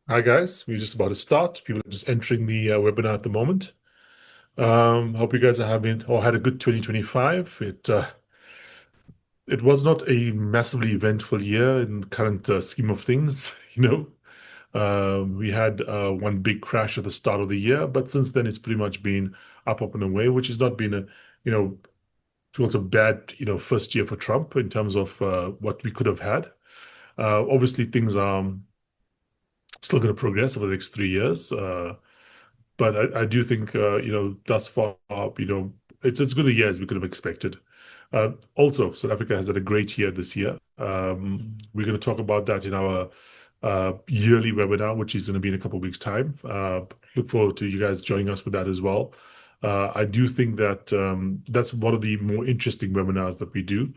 Hi guys, we're just about to start. People are just entering the webinar at the moment. Hope you guys are having or had a good 2025. It was not a massively eventful year in the current scheme of things. We had one big crash at the start of the year, but since then it's pretty much been up and away, which has not been a you know it was a bad first year for Trump in terms of what we could have had. Obviously, things are still going to progress over the next 3 years. But I do think, thus far, it's as good a year as we could have expected. Also, South Africa has had a great year this year. We're going to talk about that in our yearly webinar, which is going to be in a couple of weeks' time. Look forward to you guys joining us for that as well. I do think that that's one of the more interesting webinars that we do.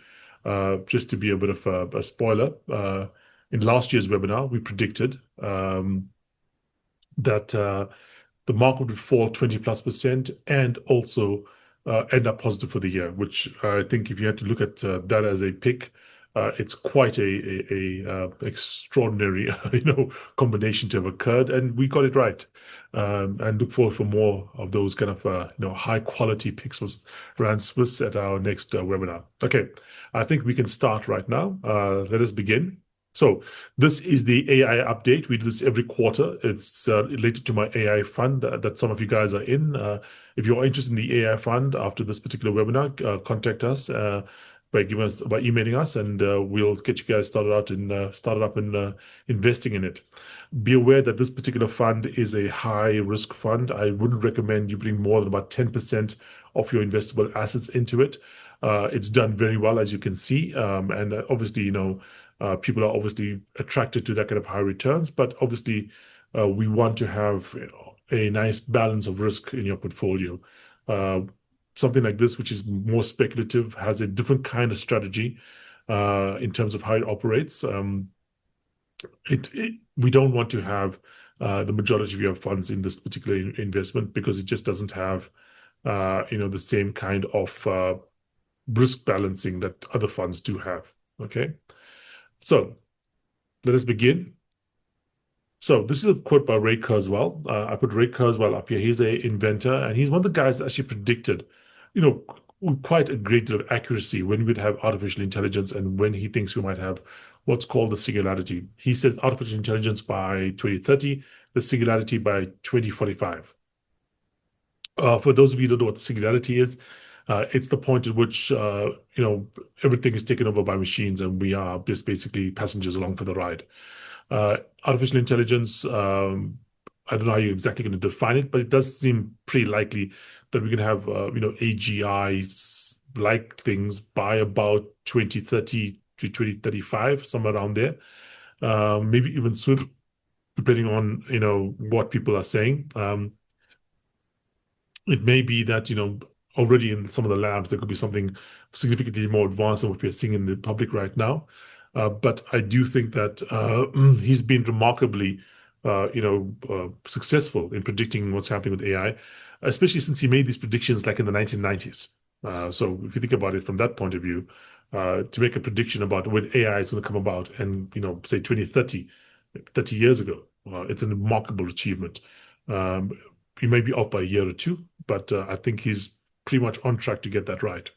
Just to be a bit of a spoiler, in last year's webinar, we predicted that the market would fall 20+% and also end up positive for the year, which I think if you had to look at that as a pick, it's quite a extraordinary, combination to have occurred, and we got it right. And look forward for more of those kind of, high quality picks with Rand Swiss at our next webinar. Okay, I think we can start right now. Let us begin. So this is the AI update. We do this every quarter. It's related to my AI fund that some of you guys are in. If you're interested in the AI fund after this particular webinar, contact us by emailing us, and we'll get you guys started up in investing in it. Be aware that this particular fund is a high risk fund. I wouldn't recommend you putting more than about 10% of your investable assets into it. It's done very well, as you can see, and obviously, people are obviously attracted to that kind of high returns, but obviously, we want to have a nice balance of risk in your portfolio. Uh, Something like this, which is more speculative, has a different kind of strategy in terms of how it operates. We don't want to have the majority of your funds in this particular investment because it just doesn't have, the same kind of risk balancing that other funds do have. Okay, so let us begin. So this is a quote by Ray Kurzweil. I put Ray Kurzweil up here. He's a inventor, and he's one of the guys that actually predicted, with quite a great deal of accuracy when we'd have artificial intelligence and when he thinks we might have what's called the singularity. He says artificial intelligence by 2030, the singularity by 2045. For those of you who don't know what singularity is, it's the point at which everything is taken over by machines and we are just basically passengers along for the ride. Artificial intelligence, I don't know how you're exactly going to define it, but it does seem pretty likely that we're going to have, AGI-like things by about 2030 to 2035, somewhere around there. Maybe even sooner, depending on, what people are saying. It may be that, already in some of the labs, there could be something significantly more advanced than what we're seeing in the public right now. But I do think that he's been remarkably, successful in predicting what's happening with AI, especially since he made these predictions like in the 1990s. So if you think about it from that point of view, to make a prediction about when AI is going to come about and, say 2030, 30 years ago, it's a remarkable achievement. Um, he may be off by a year or two, but I think he's pretty much on track to get that right.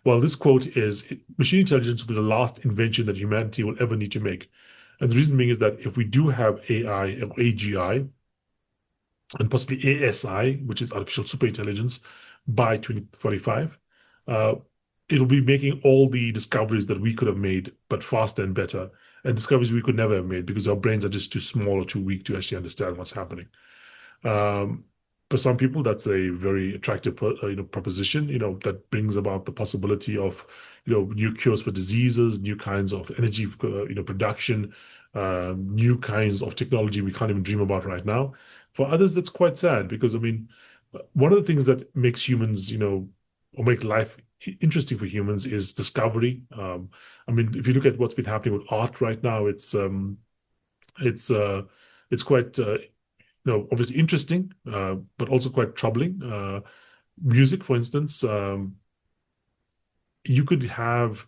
Well, this quote is machine intelligence will be the last invention that humanity will ever need to make. And the reason being is that if we do have AI or AGI and possibly ASI, which is artificial superintelligence, by 2045, uh, it'll be making all the discoveries that we could have made, but faster and better, and discoveries we could never have made because our brains are just too small or too weak to actually understand what's happening. Um, for some people, that's a very attractive, proposition. That brings about the possibility of, new cures for diseases, new kinds of energy, production, new kinds of technology we can't even dream about right now. For others, that's quite sad because I mean, one of the things that makes humans, or make life interesting for humans is discovery. I mean, if you look at what's been happening with art right now, it's it's quite obviously interesting, but also quite troubling. Music, for instance, you could have,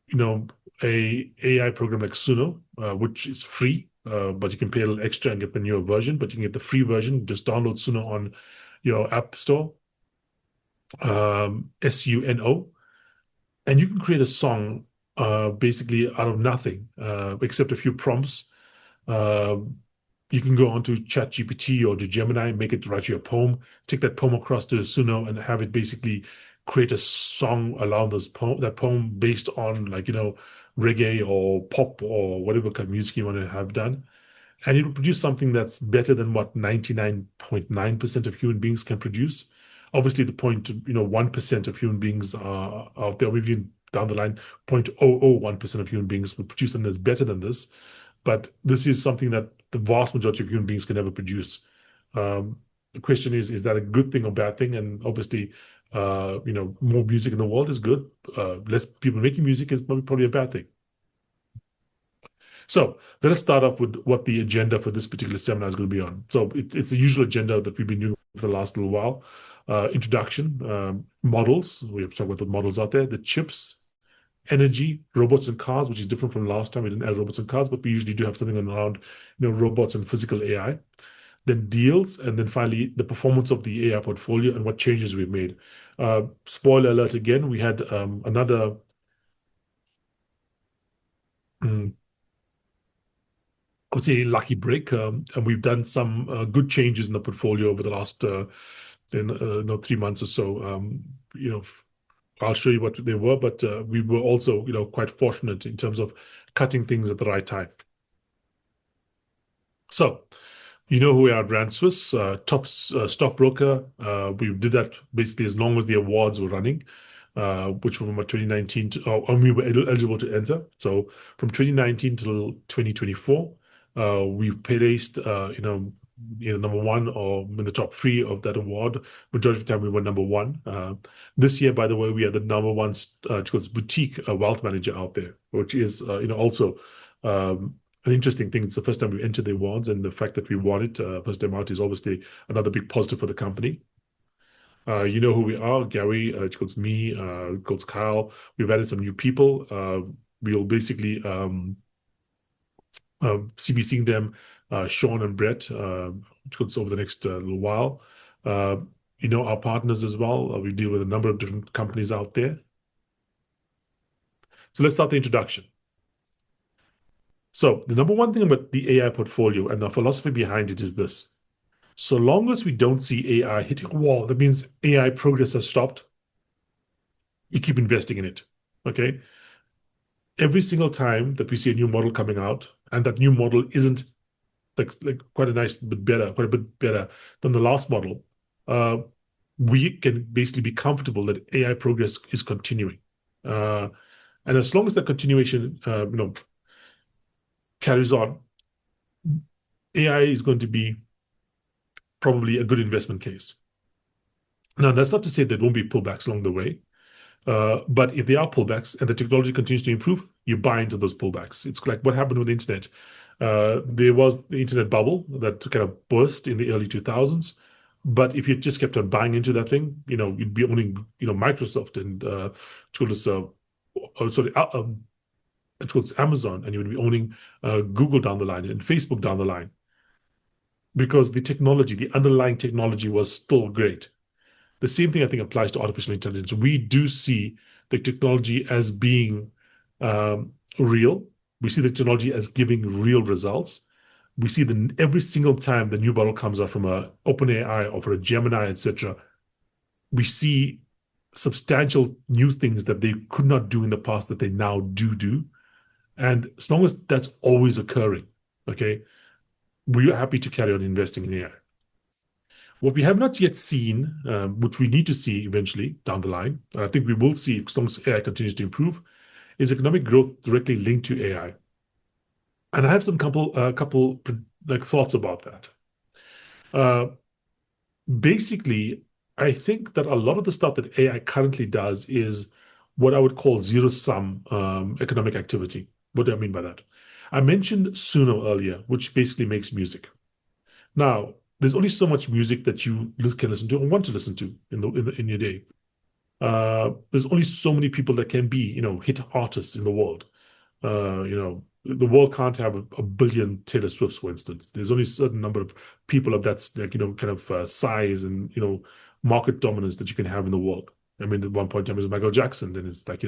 you know, a AI program like Suno, which is free. but you can pay a little extra and get the newer version. But you can get the free version. Just download Suno on your app store, Suno, and you can create a song basically out of nothing, except a few prompts. Uh, you can go onto ChatGPT or to Gemini, make it write you a poem, take that poem across to Suno, and have it basically create a song around that poem based on, like, reggae or pop or whatever kind of music you want to have done. And it'll produce something that's better than what 99.9% of human beings can produce. Obviously, the 1% of human beings are out there, maybe down the line, 0.001% of human beings will produce something that's better than this. But this is something that the vast majority of human beings can never produce. The question is that a good thing or bad thing? And obviously, more music in the world is good. Less people making music is probably a bad thing. So let us start off with what the agenda for this particular seminar is going to be on. So it's the usual agenda that we've been doing for the last little while. Introduction, models. We have to talk about the models out there, the chips, energy, robots and cars, which is different from last time. We didn't add robots and cars, but we usually do have something around, robots and physical AI. Then deals, and then finally the performance of the AI portfolio and what changes we've made. Spoiler alert again, we had another mm, I would say lucky break, and we've done some good changes in the portfolio over the last 3 months or so. I'll show you what they were, but we were also quite fortunate in terms of cutting things at the right time. So you know who we are at Brand Swiss, top stockbroker. We did that basically as long as the awards were running, which from 2019 and we were eligible to enter. So from 2019 till 2024, we placed, either number one or in the top three of that award. Majority of the time, we were number one. This year, by the way, we are the number one boutique wealth manager out there, which is, also an interesting thing. It's the first time we entered the awards, and the fact that we won it first time out is obviously another big positive for the company. You know who we are, Gary, it goes me, it goes Kyle. We've added some new people. We'll basically be seeing them, Sean and Brett, over the next little while. Our partners as well. We deal with a number of different companies out there. So let's start the introduction. So the number one thing about the AI portfolio and the philosophy behind it is this. So long as we don't see AI hitting a wall, that means AI progress has stopped, you keep investing in it, okay? Every single time that we see a new model coming out, and that new model isn't like quite a bit better than the last model, we can basically be comfortable that AI progress is continuing. And as long as that continuation, carries on, AI is going to be probably a good investment case. Now, that's not to say there won't be pullbacks along the way, but if there are pullbacks and the technology continues to improve, you buy into those pullbacks. It's like what happened with the internet. There was the internet bubble that kind of burst in the early 2000s. But if you just kept on buying into that thing, you'd be owning, Microsoft and it was Amazon, and you would be owning Google down the line and Facebook down the line, because the underlying technology was still great. The same thing I think applies to artificial intelligence. We do see the technology as being real. We see the technology as giving real results. We see that every single time the new model comes out from a OpenAI or for a Gemini, etc., we see substantial new things that they could not do in the past that they now do. And as long as that's always occurring, okay, we are happy to carry on investing in AI. What we have not yet seen, which we need to see eventually down the line, I think we will see as long as AI continues to improve, is economic growth directly linked to AI. And I have some couple thoughts about that. Basically, I think that a lot of the stuff that AI currently does is what I would call zero-sum economic activity. What do I mean by that? I mentioned Suno earlier, which basically makes music. Now, there's only so much music that you can listen to or want to listen to in your day. There's only so many people that can be, hit artists in the world. the world can't have a billion Taylor Swifts, for instance. There's only a certain number of people of that, like, kind of size and, market dominance that you can have in the world. I mean, at one point in time, it's Michael Jackson, then it's like,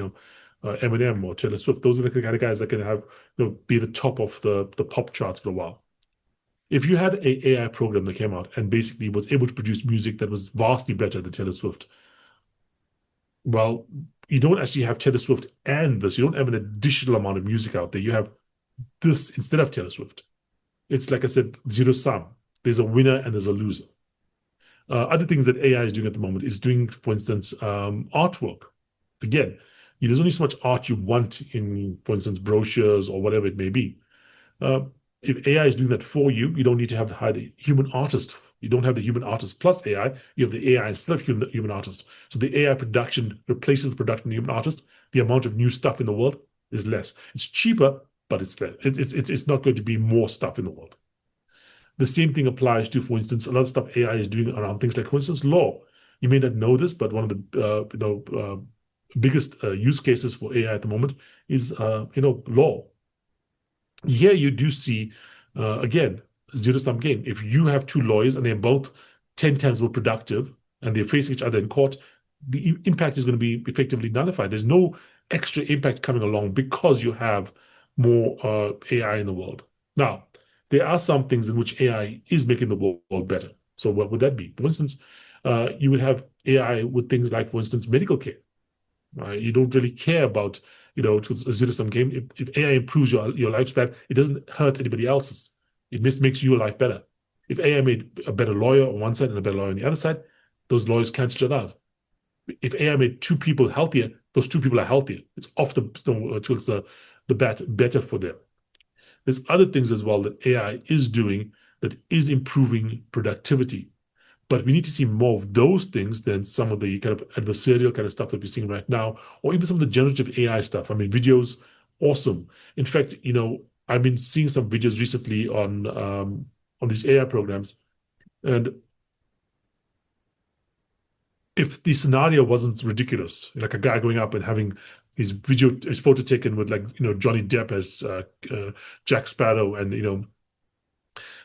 Eminem or Taylor Swift. Those are the kind of guys that can have, be the top of the pop charts for a while. If you had a AI program that came out and basically was able to produce music that was vastly better than Taylor Swift, well, you don't actually have Taylor Swift and this. You don't have an additional amount of music out there. You have this instead of Taylor Swift. It's like I said, zero sum. There's a winner and there's a loser. Other things that AI is doing at the moment is doing, for instance, artwork. Again, there's only so much art you want in, for instance, brochures or whatever it may be. Uh, if AI is doing that for you, you don't need to hire the human artist. You don't have the human artist plus AI. You have the AI instead of human artist. So the AI production replaces the production of the human artist. The amount of new stuff in the world is less. It's cheaper, but it's less. It's not going to be more stuff in the world. The same thing applies to, for instance, a lot of stuff AI is doing around things like, for instance, law. You may not know this, but one of the biggest use cases for AI at the moment is law. Here you do see again zero-sum game. If you have two lawyers and they're both 10 times more productive and they face each other in court, the impact is going to be effectively nullified. There's no extra impact coming along because you have more AI in the world. Now, there are some things in which AI is making the world better. So what would that be? For instance, you would have AI with things like, for instance, medical care. You don't really care about, it's a zero-sum game. If AI improves your lifespan, it doesn't hurt anybody else's. It just makes your life better. If AI made a better lawyer on one side and a better lawyer on the other side, those lawyers cancel each other out. If AI made two people healthier, those two people are healthier. It's off the bat better for them. There's other things as well that AI is doing that is improving productivity. But we need to see more of those things than some of the kind of adversarial kind of stuff that we're seeing right now, or even some of the generative AI stuff. I mean, videos, awesome. In fact, I've been seeing some videos recently on these AI programs, and if the scenario wasn't ridiculous, like a guy going up and having his photo taken with, like, Johnny Depp as Jack Sparrow, and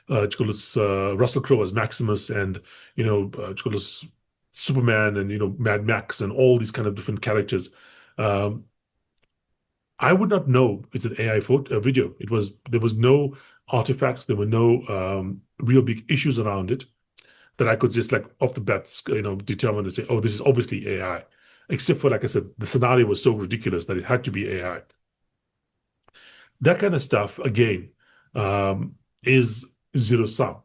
Russell Crowe as Maximus, and Superman, and Mad Max, and all these kind of different characters. I would not know it's an AI video. There was no artifacts, there were no real big issues around it that I could just, like, off the bat, determine to say, oh, this is obviously AI. Except for, like I said, the scenario was so ridiculous that it had to be AI. That kind of stuff, again, is zero sum.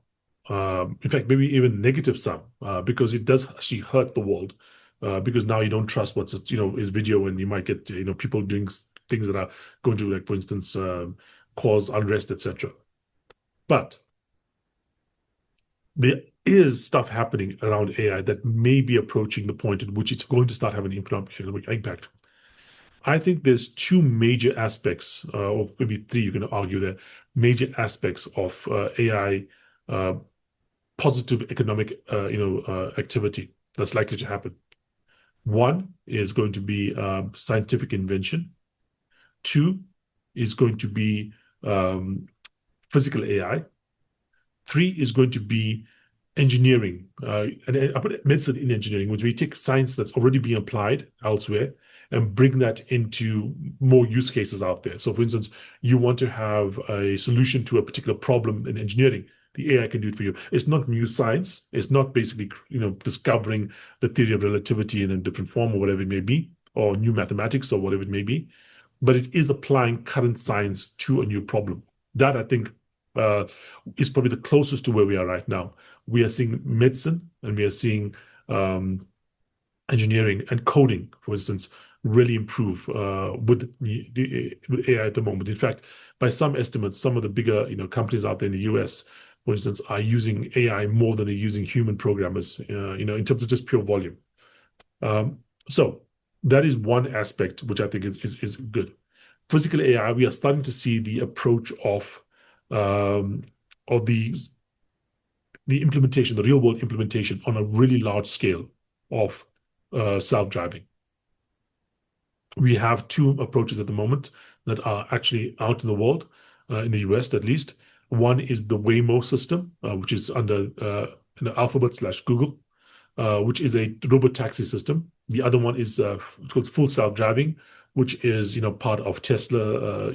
In fact, maybe even negative sum, because it does actually hurt the world. Because now you don't trust what's is video, and you might get people doing things that are going to, like, for instance, cause unrest, etc. But there is stuff happening around AI that may be approaching the point at which it's going to start having an impact. I think there's two major aspects, or maybe three, you can argue there, major aspects of AI positive economic activity that's likely to happen. One is going to be scientific invention. Two is going to be physical AI. Three is going to be engineering. And I put medicine in engineering, which we take science that's already being applied elsewhere and bring that into more use cases out there. So, for instance, you want to have a solution to a particular problem in engineering. The AI can do it for you. It's not new science. It's not basically, discovering the theory of relativity in a different form or whatever it may be, or new mathematics or whatever it may be. But it is applying current science to a new problem. That, I think, is probably the closest to where we are right now. We are seeing medicine, and we are seeing engineering and coding, for instance, really improve with AI at the moment. In fact, by some estimates, some of the bigger companies out there in the US, for instance, are using AI more than they're using human programmers, in terms of just pure volume. So that is one aspect which I think is good. Physical AI, we are starting to see the approach of the implementation, the real world implementation on a really large scale of self-driving. We have two approaches at the moment. that are actually out in the world, in the US at least. One is the Waymo system, which is under Alphabet slash Google, which is a robot taxi system. The other one is it's called full self-driving, which is part of Tesla,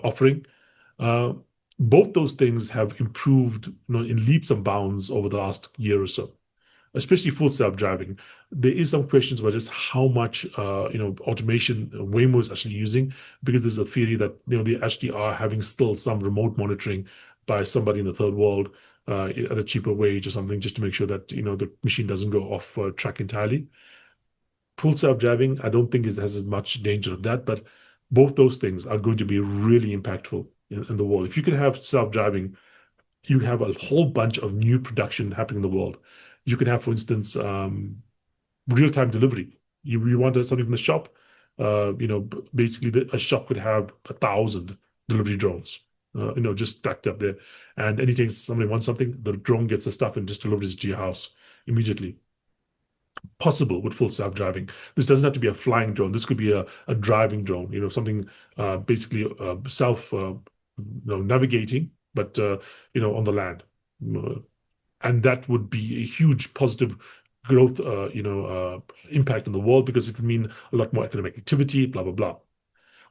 offering. Uh, Both those things have improved, in leaps and bounds over the last year or so, especially full self-driving. There is some questions about just how much automation Waymo is actually using, because there's a theory that they actually are having still some remote monitoring by somebody in the third world at a cheaper wage or something, just to make sure that the machine doesn't go off track entirely. Full self-driving, I don't think has as much danger of that, but both those things are going to be really impactful in the world. If you can have self-driving, you have a whole bunch of new production happening in the world. You can have, for instance, real-time delivery. You want something from the shop, basically a shop could have 1,000 delivery drones, just stacked up there. And anytime somebody wants something, the drone gets the stuff and just delivers it to your house immediately. Possible with full self-driving. This doesn't have to be a flying drone. This could be a driving drone, something basically self navigating, but on the land. Uh, and that would be a huge positive growth, impact on the world, because it could mean a lot more economic activity, blah, blah, blah.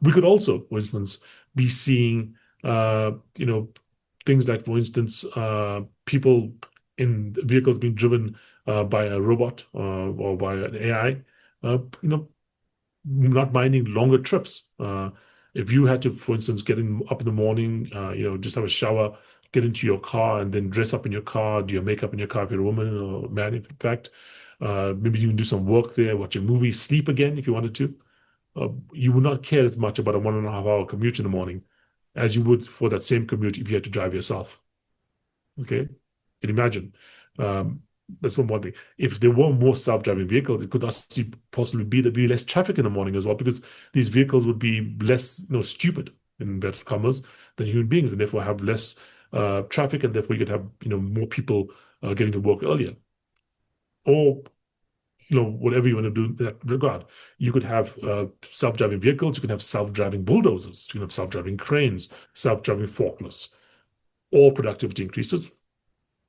We could also, for instance, be seeing, things like, for instance, people in vehicles being driven by a robot or by an AI, not minding longer trips. If you had to, for instance, up in the morning, just have a shower, get into your car, and then dress up in your car, do your makeup in your car if you're a woman or a man, in fact. Maybe you can do some work there, watch a movie, sleep again if you wanted to. You would not care as much about a 1.5 hour commute in the morning as you would for that same commute if you had to drive yourself. Okay? Can you imagine? Um, that's one thing. If there were more self-driving vehicles, it could actually possibly be there'd be less traffic in the morning as well, because these vehicles would be less, stupid in inverted commas than human beings, and therefore have less traffic, and therefore you could have, more people getting to work earlier. Or whatever you want to do in that regard. You could have self-driving vehicles, you can have self-driving bulldozers, you can have self-driving cranes, self-driving forklifts. All productivity increases.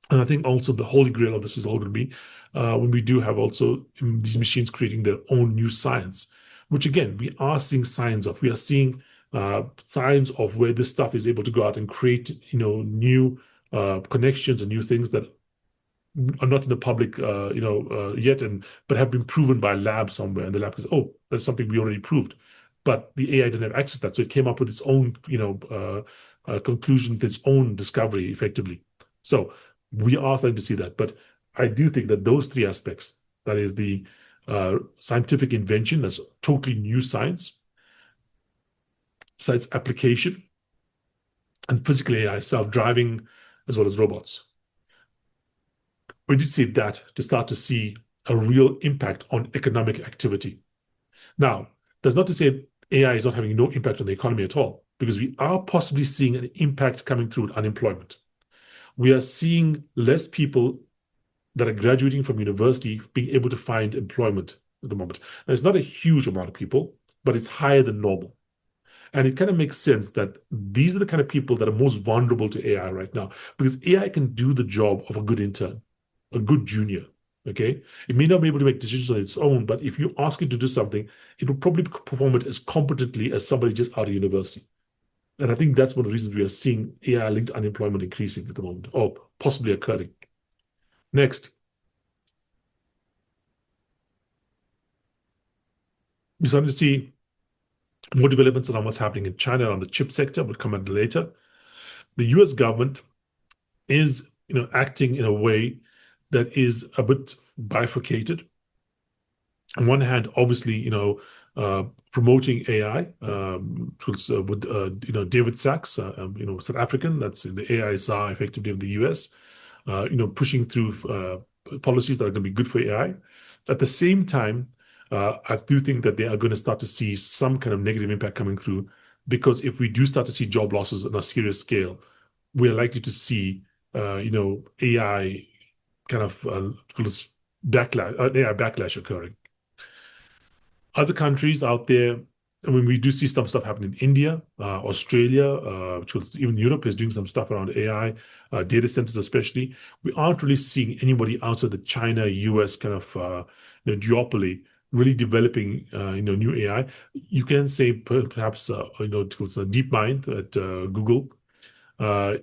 And I think also the holy grail of this is all going to be when we do have also these machines creating their own new science, which again, we are seeing signs of. We are seeing signs of where this stuff is able to go out and create, new connections and new things that are not in the public, yet, but have been proven by a lab somewhere. And the lab says, "Oh, that's something we already proved," but the AI didn't have access to that, so it came up with its own, conclusion, its own discovery, effectively. So we are starting to see that, but I do think that those three aspects, that is the scientific invention, that's totally new science application, and physical AI, self-driving, as well as robots. We did see that to start to see a real impact on economic activity. Now, that's not to say AI is not having no impact on the economy at all, because we are possibly seeing an impact coming through unemployment. We are seeing less people that are graduating from university being able to find employment at the moment. Now, it's not a huge amount of people, but it's higher than normal. And it kind of makes sense that these are the kind of people that are most vulnerable to AI right now, because AI can do the job of a good intern, a good junior. Okay. It may not be able to make decisions on its own, but if you ask it to do something, it will probably perform it as competently as somebody just out of university. And I think that's one of the reasons we are seeing AI-linked unemployment increasing at the moment, or possibly occurring. Next, we're starting to see more developments around what's happening in China on the chip sector. We'll come on later. The US government is, acting in a way that is a bit bifurcated. On one hand, obviously, promoting AI, with David Sachs, South African, that's the AI czar effectively of the US, pushing through policies that are going to be good for AI. At the same time, I do think that they are going to start to see some kind of negative impact coming through, because if we do start to see job losses on a serious scale, we're likely to see, AI kind of backlash, AI backlash occurring. Other countries out there, I mean, we do see some stuff happening in India, Australia, which was, even Europe is doing some stuff around AI, data centers especially. We aren't really seeing anybody outside the China, US kind of duopoly really developing new AI. You can say perhaps towards DeepMind at Google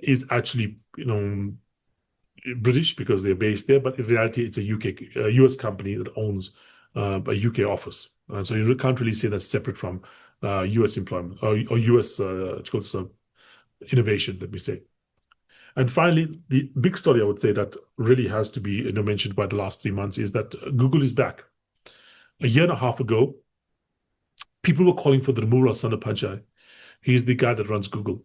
is actually British because they're based there, but in reality, it's a US company that owns a UK office. So you can't really say that's separate from US employment or US innovation, let me say. And finally, the big story I would say that really has to be mentioned by the last 3 months is that Google is back. A year and a half ago, people were calling for the removal of Sundar Pichai. He's the guy that runs Google.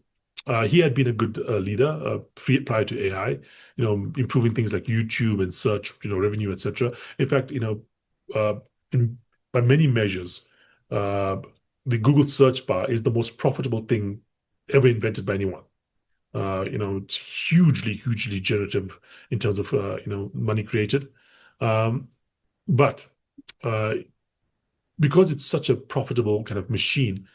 He had been a good leader prior to AI, improving things like YouTube and search, revenue, etc. In fact, uh, by many measures, uh, the Google search bar is the most profitable thing ever invented by anyone. It's hugely, hugely generative in terms of money created, um, but uh, because it's such a profitable kind of machine,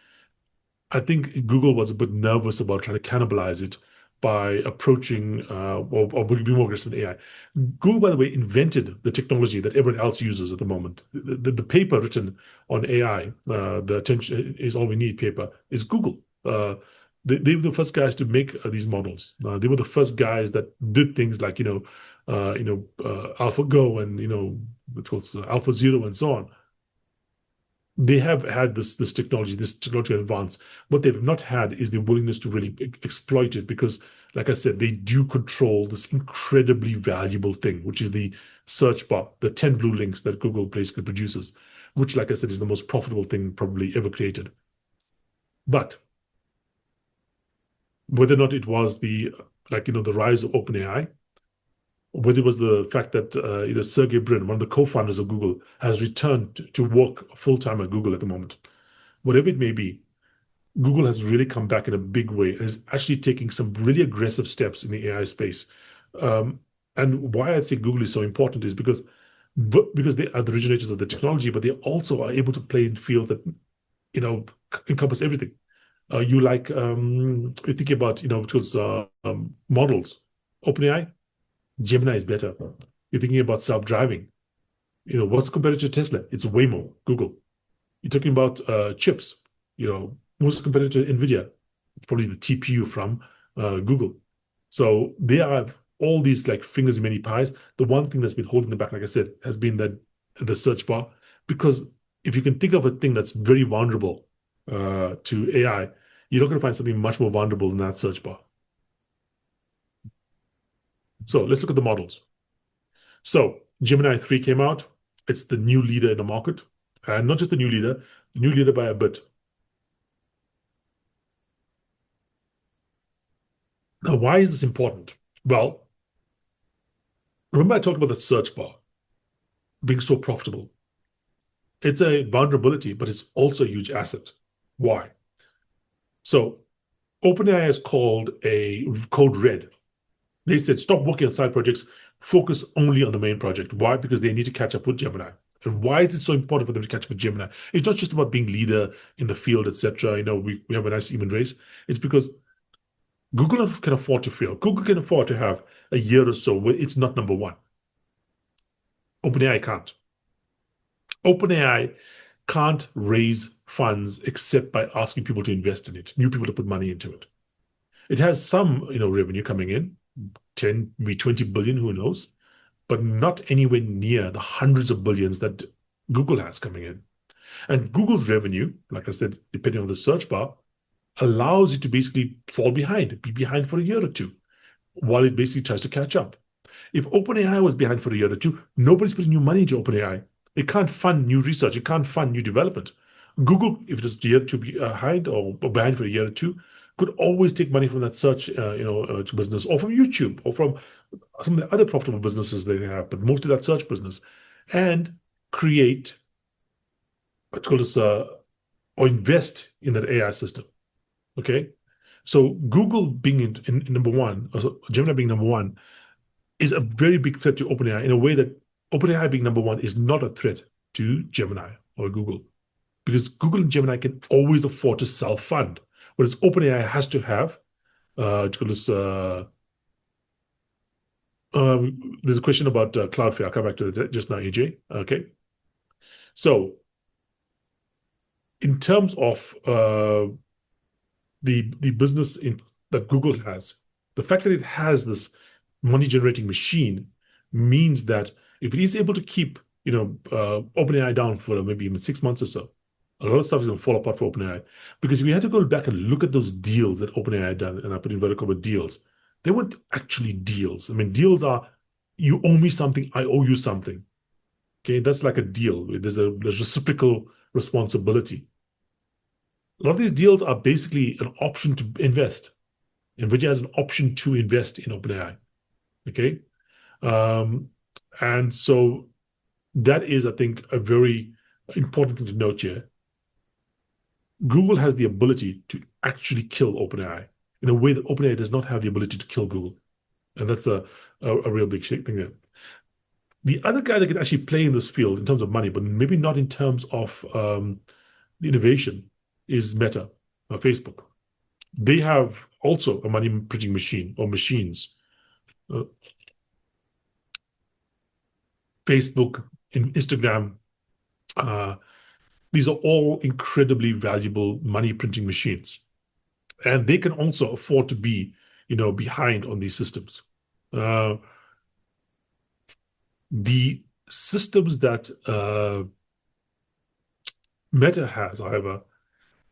I think Google was a bit nervous about trying to cannibalize it by approaching or be more aggressive with AI. Google, by the way, invented the technology that everyone else uses at the moment. The paper written on AI, the attention is all we need paper, is Google. They were the first guys to make these models. They were the first guys that did things like AlphaGo and which was AlphaZero and so on. They have had this technology, this technological advance. What they've not had is the willingness to really exploit it because, like I said, they do control this incredibly valuable thing, which is the search bar, the 10 blue links that Google basically produces, which, like I said, is the most profitable thing probably ever created. But whether or not it was the rise of OpenAI, whether it was the fact that Sergey Brin, one of the co-founders of Google, has returned to work full-time at Google at the moment. Whatever it may be, Google has really come back in a big way and is actually taking some really aggressive steps in the AI space. Um, and why I think Google is so important is because they are the originators of the technology, but they also are able to play in fields that encompass everything. You think about models. OpenAI, Gemini is better. You're thinking about self-driving. What's compared to Tesla? It's Waymo, Google. You're talking about chips. What's compared to NVIDIA? It's probably the TPU from Google. So they have all these like fingers in many pies. The one thing that's been holding them back, like I said, has been that the search bar. Because if you can think of a thing that's very vulnerable to AI, you're not going to find something much more vulnerable than that search bar. So let's look at the models. So Gemini 3 came out. It's the new leader in the market. And not just the new leader by a bit. Now, why is this important? Well, remember I talked about the search bar being so profitable. It's a vulnerability, but it's also a huge asset. Why? So OpenAI is called a code red. They said, stop working on side projects, focus only on the main project. Why? Because they need to catch up with Gemini. And why is it so important for them to catch up with Gemini? It's not just about being leader in the field, etc. We have a nice human race. It's because Google can afford to fail. Google can afford to have a year or so where it's not number one. OpenAI can't. OpenAI can't raise funds except by asking people to invest in it, new people to put money into it. It has some, revenue coming in, 10, maybe 20 billion, who knows, but not anywhere near the hundreds of billions that Google has coming in. And Google's revenue, like I said, depending on the search bar, allows it to basically fall behind, be behind for a year or two, while it basically tries to catch up. If OpenAI was behind for a year or two, nobody's putting new money into OpenAI. It can't fund new research. It can't fund new development. Google, if it was a year or two behind or behind for a year or two, could always take money from that search, business, or from YouTube, or from some of the other profitable businesses they have, but mostly that search business, and create what's called or invest in that AI system. Okay, so Google being in number one, or Gemini being number one, is a very big threat to OpenAI in a way that OpenAI being number one is not a threat to Gemini or Google. because Google and Gemini can always afford to self-fund, whereas OpenAI has to have, to call this, there's a question about Cloudflare. I'll come back to that just now, AJ. Okay. So in terms of the business that Google has, the fact that it has this money generating machine means that if it is able to keep OpenAI down for maybe even 6 months or so, a lot of stuff is going to fall apart for OpenAI. Because if we had to go back and look at those deals that OpenAI had done, and I put in inverted commas deals, they weren't actually deals. I mean, deals are you owe me something, I owe you something. Okay, that's like a deal. There's reciprocal responsibility. A lot of these deals are basically an option to invest. NVIDIA has an option to invest in OpenAI. Okay. Um, and so that is, I think, a very important thing to note here. Google has the ability to actually kill OpenAI in a way that OpenAI does not have the ability to kill Google. And that's a real big thing there. The other guy that can actually play in this field in terms of money, but maybe not in terms of the innovation, is Meta, Facebook. They have also a money printing machine or machines. Uh, Facebook, Instagram, uh, these are all incredibly valuable money printing machines. And they can also afford to be, behind on these systems. Uh, the systems that Meta has, however,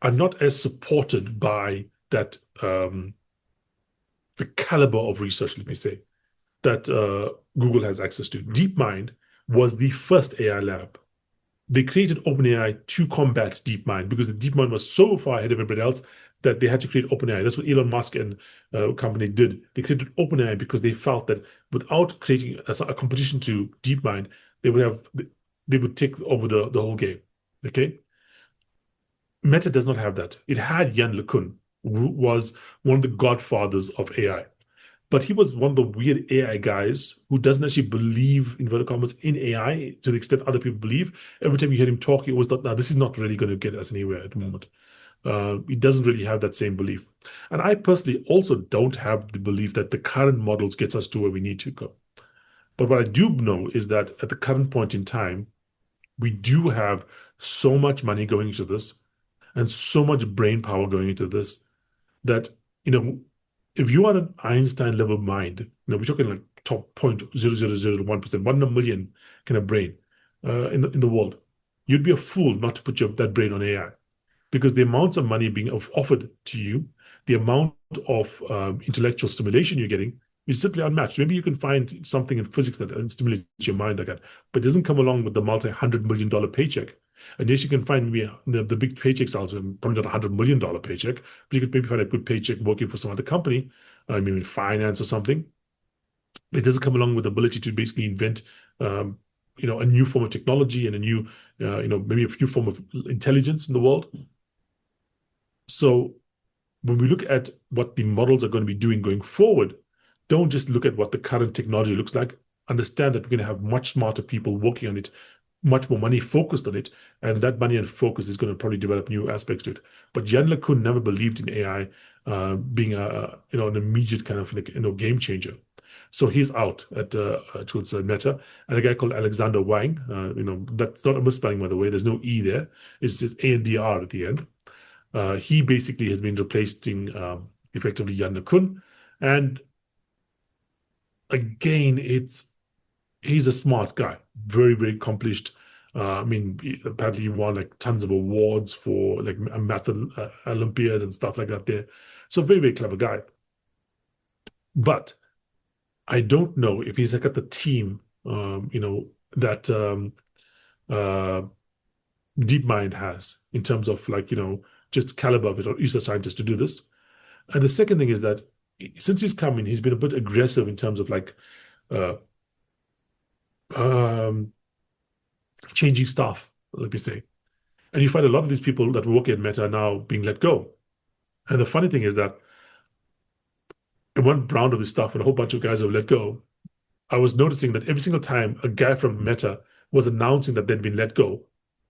are not as supported by that the caliber of research, let me say, that Google has access to. DeepMind was the first AI lab. They created OpenAI to combat DeepMind because the DeepMind was so far ahead of everybody else that they had to create OpenAI. That's what Elon Musk and company did. They created OpenAI because they felt that without creating a competition to DeepMind, they would take over the whole game. Okay. Meta does not have that. It had Yann LeCun, who was one of the godfathers of AI. But he was one of the weird AI guys who doesn't actually believe, inverted commas, in AI to the extent other people believe. Every time you hear him talk, he always thought, "No, this is not really going to get us anywhere at the moment." He doesn't really have that same belief. And I personally also don't have the belief that the current models gets us to where we need to go. But what I do know is that at the current point in time, we do have so much money going into this and so much brain power going into this that, if you are an Einstein level mind, we're talking like top 0.0001%, 1 in a million kind of brain in the world, you'd be a fool not to put that brain on AI because the amounts of money being offered to you, the amount of intellectual stimulation you're getting is simply unmatched. Maybe you can find something in physics that stimulates your mind like that, but it doesn't come along with the multi-$100 million paycheck. And yes, you can find maybe the big paychecks also, probably not $100 million paycheck, but you could maybe find a good paycheck working for some other company, maybe in finance or something. It doesn't come along with the ability to basically invent, a new form of technology and a new, maybe a new form of intelligence in the world. So when we look at what the models are going to be doing going forward, don't just look at what the current technology looks like. Understand that we're going to have much smarter people working on it, much more money focused on it, and that money and focus is going to probably develop new aspects to it. But Yann LeCun never believed in AI being an immediate kind of game changer. So he's out towards Meta, and a guy called Alexander Wang. That's not a misspelling, by the way. There's no E there. It's just ANDR at the end. He basically has been replacing effectively Yann LeCun, and again, he's a smart guy, very, very accomplished. Apparently he won like tons of awards for like a math Olympiad and stuff like that there. So very, very clever guy. But I don't know if he's like got the team, that DeepMind has in terms of just caliber of it or research scientists to do this. And the second thing is that since he's coming, he's been a bit aggressive in terms of uh, um, changing staff, let me say. And you find a lot of these people that work at Meta are now being let go. And the funny thing is that in one round of this stuff, and a whole bunch of guys were let go, I was noticing that every single time a guy from Meta was announcing that they'd been let go,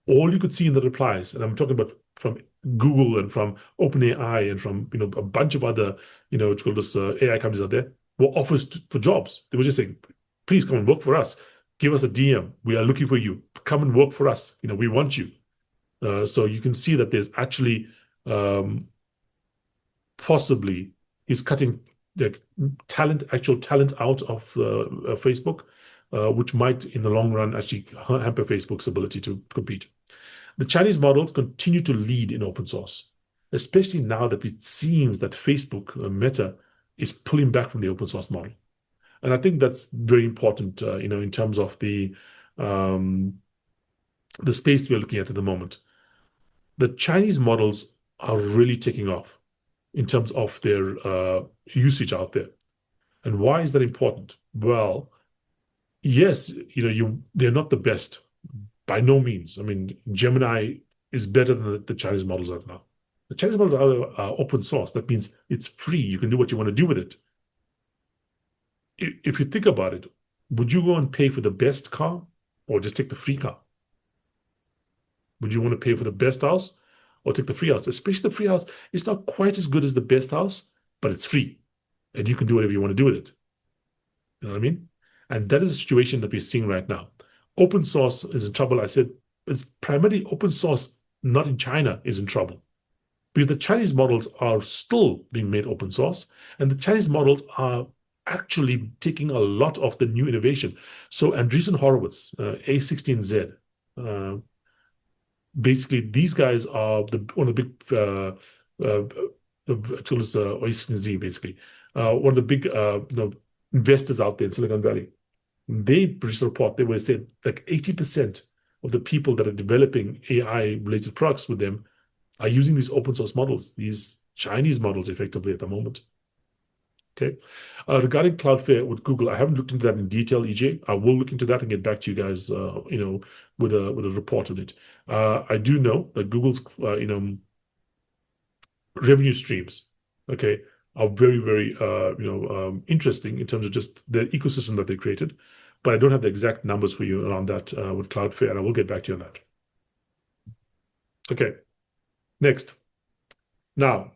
all you could see in the replies, and I'm talking about from Google and from OpenAI and from a bunch of other it's called this AI companies out there, were offers for jobs. They were just saying, please come and work for us. Give us a DM. We are looking for you. Come and work for us. We want you. So you can see that there's actually possibly he's cutting the actual talent out of Facebook, which might in the long run actually hamper Facebook's ability to compete. The Chinese models continue to lead in open source, especially now that it seems that Facebook, Meta, is pulling back from the open source model. And I think that's very important, in terms of the space we're looking at the moment. The Chinese models are really taking off in terms of their usage out there. And why is that important? Well, yes, they're not the best by no means. I mean, Gemini is better than the Chinese models are now. The Chinese models are open source. That means it's free. You can do what you want to do with it. If you think about it, would you go and pay for the best car or just take the free car? Would you want to pay for the best house or take the free house? Especially the free house, it's not quite as good as the best house, but it's free. And you can do whatever you want to do with it. You know what I mean? And that is the situation that we're seeing right now. Open source is in trouble. I said it's primarily open source, not in China, is in trouble. Because the Chinese models are still being made open source, and the Chinese models are actually taking a lot of the new innovation. So Andreessen Horowitz, A16Z, basically these guys are one of the big tools, A16Z, basically one of the big investors out there in Silicon Valley. They produced a report. They were saying like 80% of the people that are developing AI-related products with them are using these open source models, these Chinese models, effectively at the moment. Okay. Regarding Cloudflare with Google, I haven't looked into that in detail, EJ. I will look into that and get back to you guys, with a report on it. I do know that Google's, revenue streams, okay, are very, very, interesting in terms of just the ecosystem that they created. But I don't have the exact numbers for you around that with Cloudflare, and I will get back to you on that. Okay. Next. Now,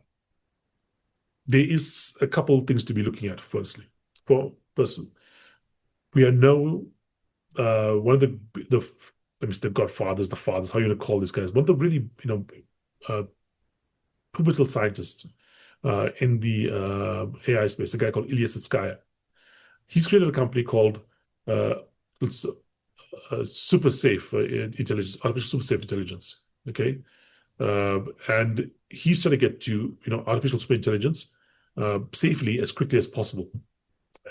there is a couple of things to be looking at. Firstly, we are now one of the let me say the godfathers, the fathers, how you want to call these guys, one of the really pivotal scientists in the AI space, a guy called Ilya Sutskever. He's created a company called super safe intelligence, artificial super safe intelligence. Okay, and he's trying to get to artificial super intelligence safely as quickly as possible.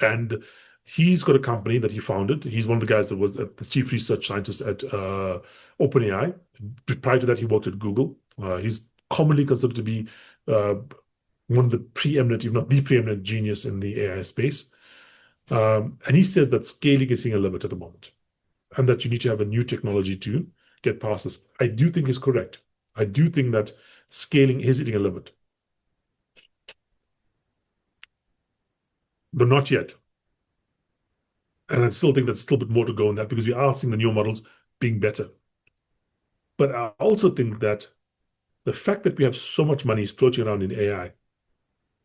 And he's got a company that he founded. He's one of the guys that was the chief research scientist at OpenAI. Prior to that, he worked at Google. He's commonly considered to be one of the preeminent, if not the preeminent genius in the AI space. And he says that scaling is seeing a limit at the moment, and that you need to have a new technology to get past this. I do think he's correct. I do think that scaling is hitting a limit, but not yet. And I still think there's still a bit more to go in that, because we are seeing the newer models being better. But I also think that the fact that we have so much money floating around in AI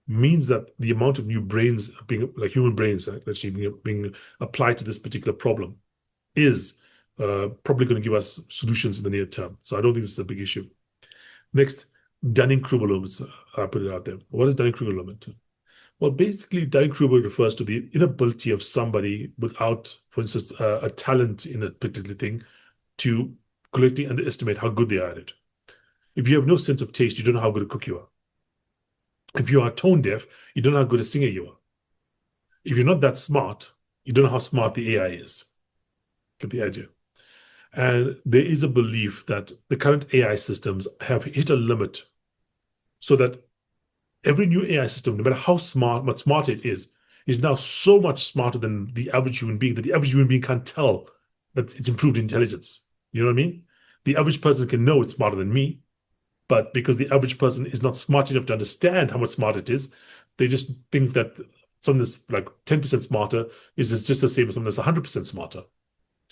means that the amount of new brains being, like human brains, actually being applied to this particular problem is probably going to give us solutions in the near term. So I don't think this is a big issue. Next, Dunning-Kruger limits. I put it out there. What is Dunning-Kruger limit? Well, basically, Dunning-Kruger refers to the inability of somebody without, for instance, a talent in a particular thing to correctly underestimate how good they are at it. If you have no sense of taste, you don't know how good a cook you are. If you are tone deaf, you don't know how good a singer you are. If you're not that smart, you don't know how smart the AI is. Get the idea? And there is a belief that the current AI systems have hit a limit, so that every new AI system, no matter how much smarter it is now so much smarter than the average human being that the average human being can't tell that it's improved intelligence. You know what I mean? The average person can know it's smarter than me, but because the average person is not smart enough to understand how much smarter it is, they just think that something that's like 10% smarter is just the same as something that's 100% smarter.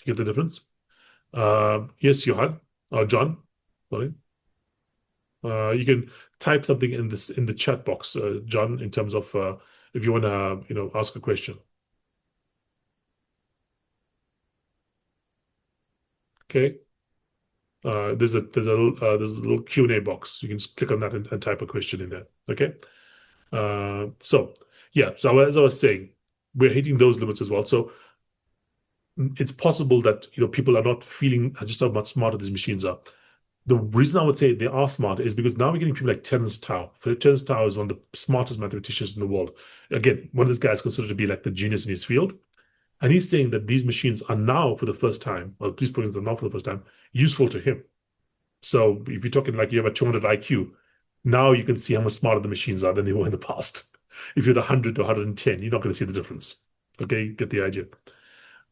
You get the difference? Yes, Johan? John, sorry. You can type something in this in the chat box, John, in terms of if you want to, ask a question. Okay. There's a little Q&A box. You can just click on that and type a question in there. Okay. So yeah. So as I was saying, we're hitting those limits as well. So it's possible that people are not feeling just how much smarter these machines are. The reason I would say they are smarter is because now we're getting people like Terence Tao. Terence Tao is one of the smartest mathematicians in the world. Again, one of these guys considered to be like the genius in his field. And he's saying that these machines are now for the first time, or these programs are now for the first time, useful to him. So if you're talking like you have a 200 IQ, now you can see how much smarter the machines are than they were in the past. If you're at 100 or 110, you're not going to see the difference. Okay, get the idea.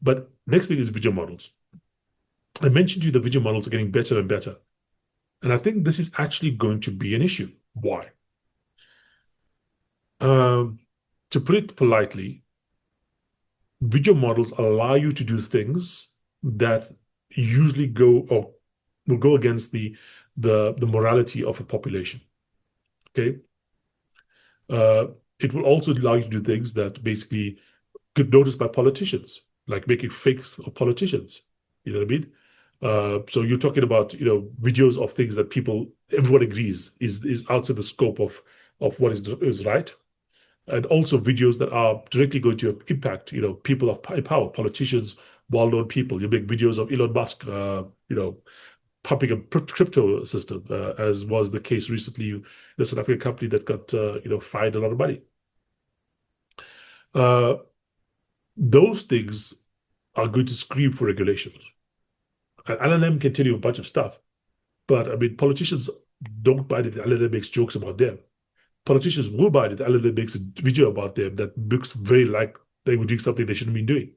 But next thing is video models. I mentioned to you the video models are getting better and better. And I think this is actually going to be an issue. Why? Um, to put it politely, video models allow you to do things that usually go or will go against the morality of a population. Okay. Uh, it will also allow you to do things that basically get noticed by politicians, like making fakes of politicians. You know what I mean? So you're talking about videos of things that everyone agrees is outside the scope of what is right, and also videos that are directly going to impact people of power, politicians, well-known people. You make videos of Elon Musk, pumping a crypto system, as was the case recently. The South African company that got fined a lot of money. Uh, those things are going to scream for regulations. And LLM can tell you a bunch of stuff, but I mean, politicians don't buy that the LLM makes jokes about them. Politicians will buy that the LLM makes a video about them that looks very like they were doing something they shouldn't be doing.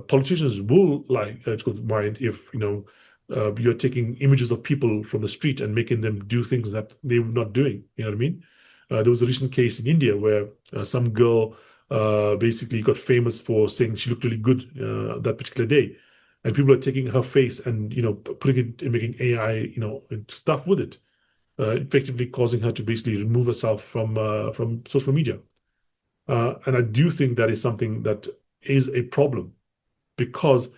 Politicians will mind if you're taking images of people from the street and making them do things that they were not doing. You know what I mean? There was a recent case in India where some girl basically got famous for saying she looked really good that particular day, and people are taking her face and putting it and making AI and stuff with it, effectively causing her to basically remove herself from social media. And I do think that is something that is a problem, because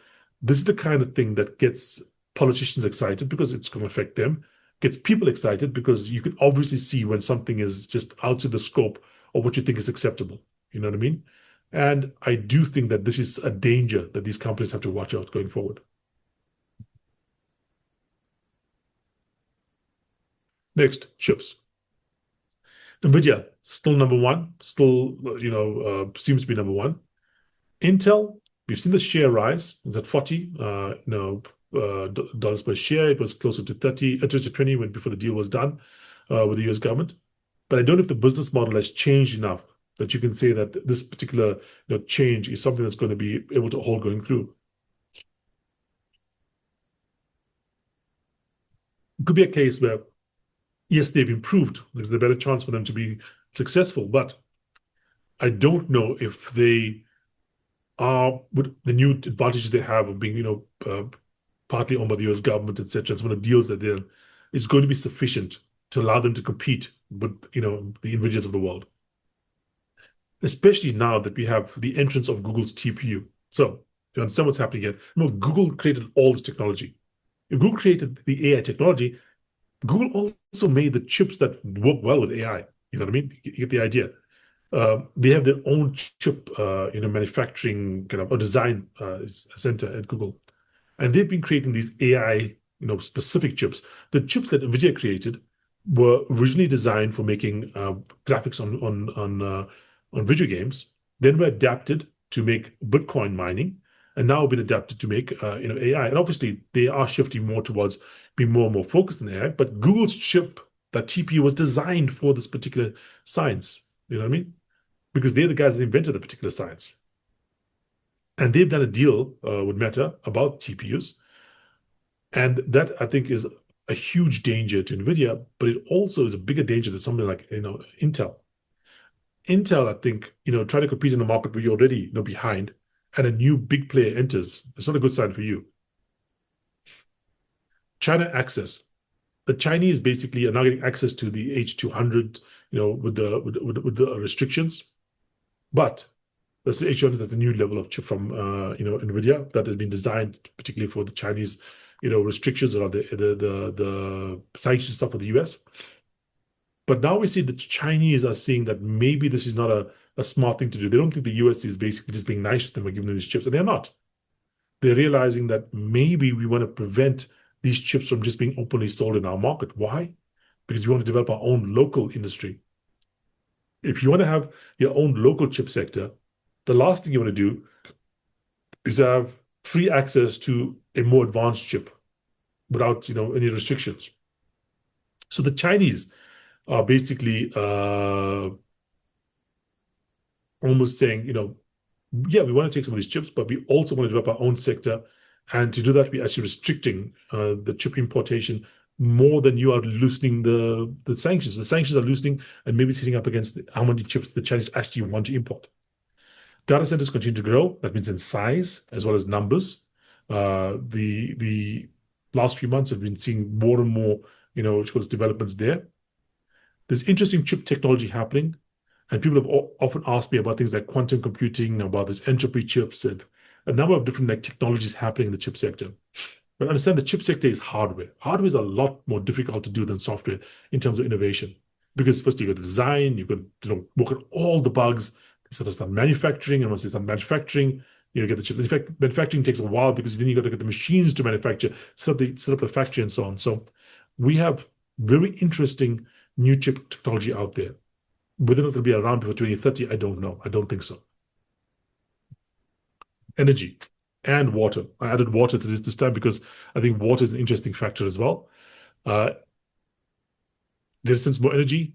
this is the kind of thing that gets politicians excited because it's going to affect them, gets people excited because you can obviously see when something is just outside the scope of what you think is acceptable. You know what I mean? And I do think that this is a danger that these companies have to watch out going forward. Next, chips. NVIDIA, still number one, still, seems to be number one. Intel, we've seen the share rise. It's at 40, dollars per share. It was closer to 30, to 20 when before the deal was done with the US government. But I don't know if the business model has changed enough that you can say that this particular change is something that's going to be able to hold going through. It could be a case where, yes, they've improved. There's a better chance for them to be successful, but I don't know if they are with the new advantages they have of being, partly owned by the US government, etc., and some of the deals that they're, is going to be sufficient to allow them to compete with, the NVIDIAs of the world. Especially now that we have the entrance of Google's TPU. So, to understand what's happening here, Google created all this technology. If Google created the AI technology, Google also made the chips that work well with AI. You know what I mean? You get the idea. They have their own chip, manufacturing kind of or design center at Google, and they've been creating these AI, specific chips. The chips that NVIDIA created were originally designed for making graphics on video games, then were adapted to make Bitcoin mining, and now have been adapted to make AI. And obviously, they are shifting more towards being more and more focused on AI. But Google's chip, that TPU, was designed for this particular science. You know what I mean? Because they're the guys that invented the particular science. And they've done a deal with Meta about TPUs. And that, I think, is a huge danger to NVIDIA, but it also is a bigger danger to something like, Intel. Intel, I think, trying to compete in a market where you're already, behind, and a new big player enters, it's not a good sign for you. China access. The Chinese basically are now getting access to the H200, with the restrictions. But that's the H200. That's the new level of chip from NVIDIA that has been designed particularly for the Chinese, restrictions around the sanction stuff for the US. But now we see the Chinese are seeing that maybe this is not a smart thing to do. They don't think the US is basically just being nice to them by giving them these chips, and they're not. They're realizing that maybe we want to prevent these chips from just being openly sold in our market. Why? Because we want to develop our own local industry. If you want to have your own local chip sector, the last thing you want to do is have free access to a more advanced chip without any restrictions. So the Chinese are basically almost saying, yeah, we want to take some of these chips, but we also want to develop our own sector. And to do that, we're actually restricting the chip importation more than you are loosening the sanctions. The sanctions are loosening, and maybe it's hitting up against how many chips the Chinese actually want to import. Data centers continue to grow. That means in size as well as numbers. The last few months have been seeing more and more, developments there. There's interesting chip technology happening, and people have often asked me about things like quantum computing, about this entropy chips, and a number of different technologies happening in the chip sector. But understand the chip sector is hardware. Hardware is a lot more difficult to do than software in terms of innovation. Because first you've got the design, you've got to work on all the bugs, start manufacturing, and once they start manufacturing, get the chips. In fact, manufacturing takes a while because then you got to get the machines to manufacture, set up the factory and so on. So we have very interesting new chip technology out there. Whether or not it'll be around before 2030, I don't know. I don't think so. Energy and water. I added water to this time because I think water is an interesting factor as well. There's since more energy.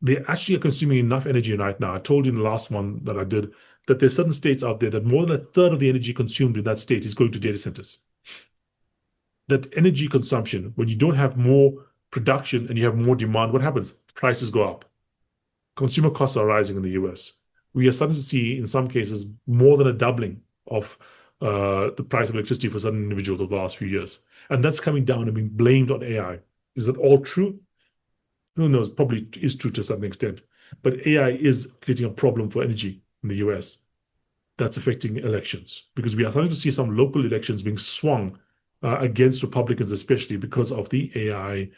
They actually are consuming enough energy right now. I told you in the last one that I did that there's certain states out there that more than a third of the energy consumed in that state is going to data centers. That energy consumption, when you don't have more production and you have more demand, what happens? Prices go up. Consumer costs are rising in the US. We are starting to see, in some cases, more than a doubling of the price of electricity for certain individuals over the last few years. And that's coming down and being blamed on AI. Is that all true? Who knows? Probably is true to some extent. But AI is creating a problem for energy in the US that's affecting elections because we are starting to see some local elections being swung against Republicans, especially because of the AI,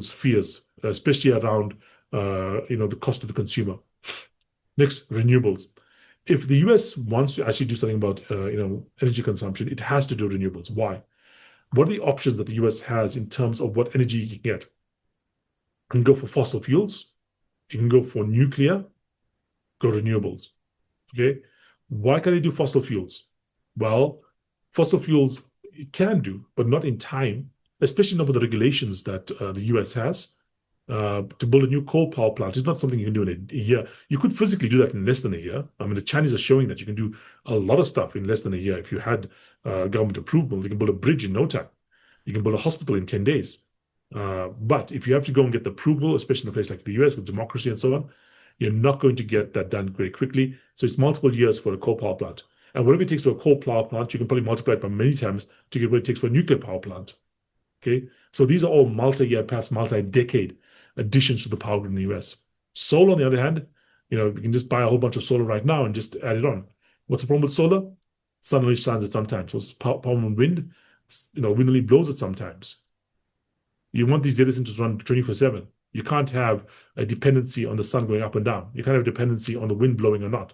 fears, especially around, the cost to the consumer. Next, renewables. If the US wants to actually do something about, energy consumption, it has to do renewables. Why? What are the options that the US has in terms of what energy you can get? You can go for fossil fuels. You can go for nuclear, go renewables. Okay. Why can they do fossil fuels? Well, fossil fuels you can do, but not in time, especially not with the regulations that the US has. To build a new coal power plant is not something you can do in a year. You could physically do that in less than a year. I mean, the Chinese are showing that you can do a lot of stuff in less than a year. If you had government approval, you can build a bridge in no time. You can build a hospital in 10 days. But if you have to go and get the approval, especially in a place like the US with democracy and so on, you're not going to get that done very quickly. So it's multiple years for a coal power plant. And whatever it takes for a coal power plant, you can probably multiply it by many times to get what it takes for a nuclear power plant. Okay. So these are all multi-year, perhaps multi-decade additions to the power grid in the US. Solar, on the other hand, you can just buy a whole bunch of solar right now and just add it on. What's the problem with solar? Sun only shines it sometimes. What's the problem with wind? Wind only blows it sometimes. You want these data centers to run 24/7. You can't have a dependency on the sun going up and down. You can't have a dependency on the wind blowing or not.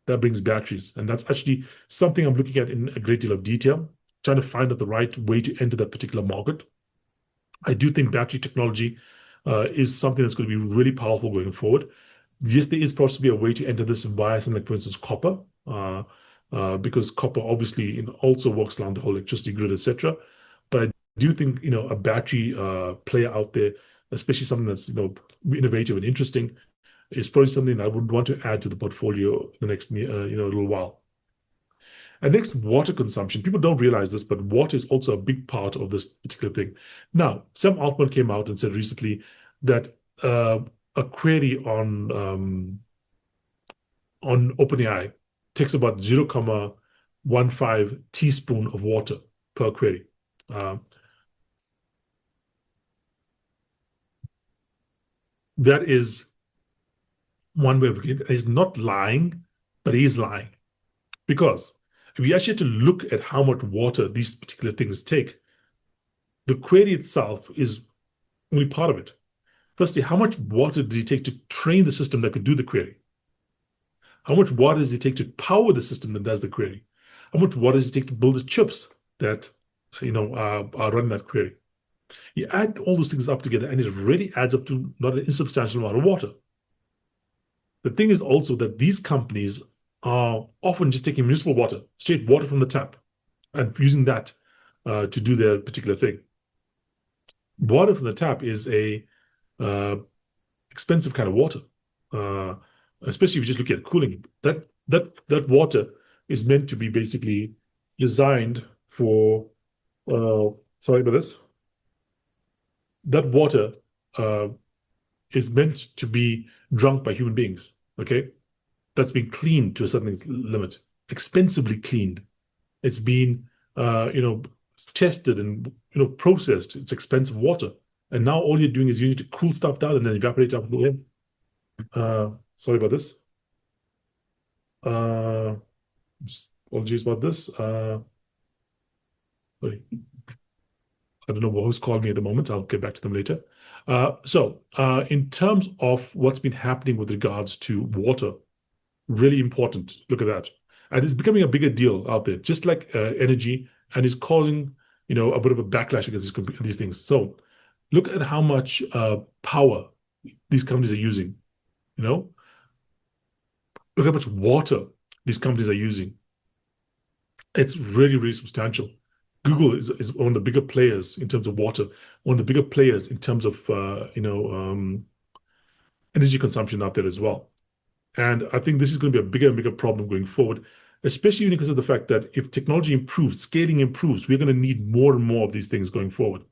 That brings batteries. And that's actually something I'm looking at in a great deal of detail, trying to find out the right way to enter that particular market. I do think battery technology is something that's going to be really powerful going forward. Yes, there is possibly a way to enter this via something like, for instance, copper, because copper obviously also works around the whole electricity grid, etc. But I do think a battery player out there, especially something that's innovative and interesting, is probably something that I would want to add to the portfolio the next little while. And next, water consumption. People don't realize this, but water is also a big part of this particular thing. Now, Sam Altman came out and said recently that a query on OpenAI takes about 0.15 teaspoon of water per query. Uh, that is one way of looking at it. He's not lying, but he is lying. Because if you actually have to look at how much water these particular things take, the query itself is only part of it. Firstly, how much water did it take to train the system that could do the query? How much water does it take to power the system that does the query? How much water does it take to build the chips that are running that query? You add all those things up together, and it really adds up to not an insubstantial amount of water. The thing is also that these companies are often just taking municipal water, straight water from the tap, and using that to do their particular thing. Water from the tap is a uh, expensive kind of water, uh, especially if you just look at cooling. That water is meant to be basically designed for. Sorry about this. That water uh, is meant to be drunk by human beings. Okay, that's been cleaned to a certain limit, expensively cleaned. It's been tested and processed. It's expensive water, and now all you're doing is you need to cool stuff down and then evaporate it out of the air. Sorry about this. Uh, Apologies about this. Sorry. I don't know who's calling me at the moment. I'll get back to them later. In terms of what's been happening with regards to water, really important. Look at that. And it's becoming a bigger deal out there, just like energy, and is causing, a bit of a backlash against these things. So look at how much power these companies are using, you know? Look how much water these companies are using. It's really, really substantial. Google is one of the bigger players in terms of water, one of the bigger players in terms of energy consumption out there as well. And I think this is going to be a bigger and bigger problem going forward, especially because of the fact that if technology improves, scaling improves, we're going to need more and more of these things going forward.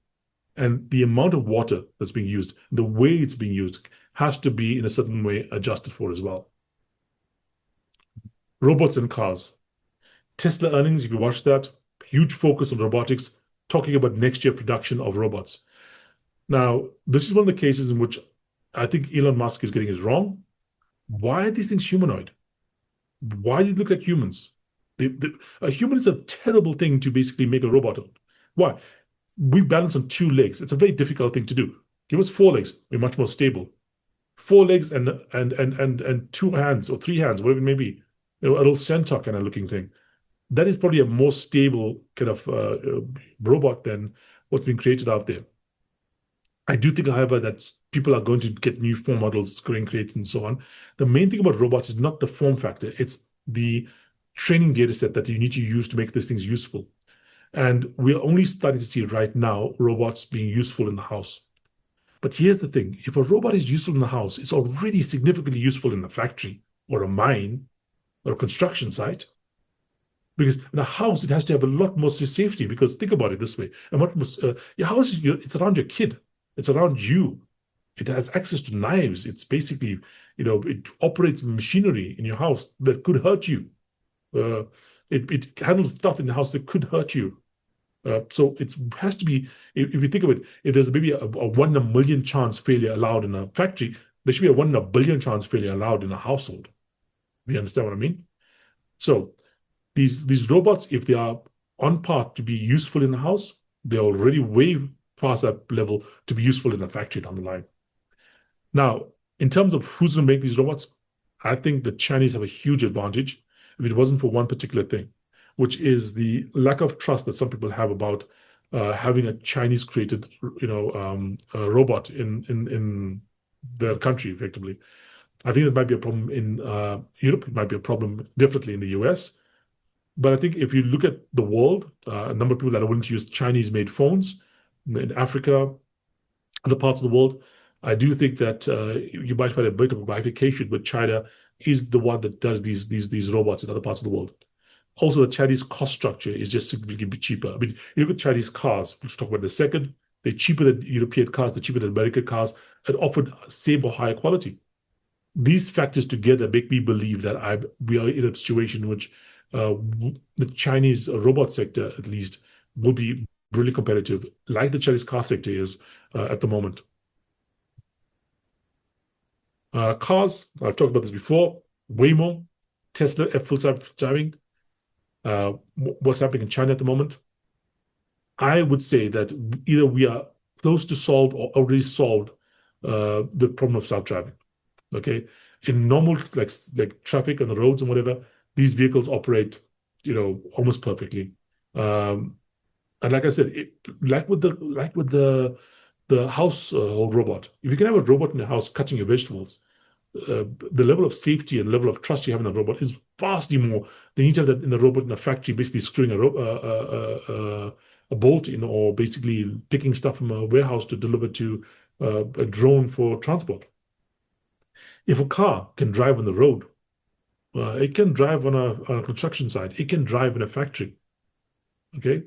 And the amount of water that's being used, the way it's being used, has to be in a certain way adjusted for as well. Robots and cars. Tesla earnings, if you watch that, huge focus on robotics, talking about next year production of robots. Now, this is one of the cases in which I think Elon Musk is getting it wrong. Why are these things humanoid? Why do they look like humans? A human is a terrible thing to basically make a robot on. Why? We balance on two legs. It's a very difficult thing to do. Give us four legs, we're much more stable. Four legs and two hands or three hands, whatever it may be. A little centaur kind of looking thing. That is probably a more stable kind of robot than what's been created out there. I do think, however, that people are going to get new form models going created and so on. The main thing about robots is not the form factor, it's the training data set that you need to use to make these things useful. And we're only starting to see right now robots being useful in the house. But here's the thing, if a robot is useful in the house, it's already significantly useful in a factory or a mine or a construction site. Because in a house, it has to have a lot more safety. Because think about it this way: your house, it's around your kid, it's around you. It has access to knives. It's basically, it operates machinery in your house that could hurt you. It handles stuff in the house that could hurt you. So it has to be. If you think of it, if there's maybe a 1 in a million chance failure allowed in a factory, there should be a 1 in a billion chance failure allowed in a household. Do you understand what I mean? So these robots, if they are on path to be useful in the house, they're already way past that level to be useful in a factory down the line. Now, in terms of who's going to make these robots, I think the Chinese have a huge advantage if it wasn't for one particular thing, which is the lack of trust that some people have about having a Chinese created, robot in their country, effectively. I think it might be a problem in Europe. It might be a problem definitely in the US. But I think if you look at the world, a number of people that are willing to use Chinese-made phones in Africa, other parts of the world, I do think that you might find a bit of a bifurcation, but China is the one that does these robots in other parts of the world. Also, the Chinese cost structure is just significantly cheaper. I mean, you look at Chinese cars, which we'll talk about in a second, they're cheaper than European cars, they're cheaper than American cars, and often same or higher quality. These factors together make me believe that we are in a situation in which the Chinese robot sector, at least, will be really competitive, like the Chinese car sector is at the moment. Cars, I've talked about this before, Waymo, Tesla, full self-driving. What's happening in China at the moment? I would say that either we are close to solved or already solved the problem of self-driving. Okay, in normal like traffic on the roads and whatever, these vehicles operate, almost perfectly. Um, and like I said, like with the household robot, if you can have a robot in your house cutting your vegetables, the level of safety and level of trust you have in a robot is vastly more than you have that in a robot in a factory, basically screwing a bolt in, or basically picking stuff from a warehouse to deliver to a drone for transport. If a car can drive on the road, it can drive on a construction site, it can drive in a factory. Okay,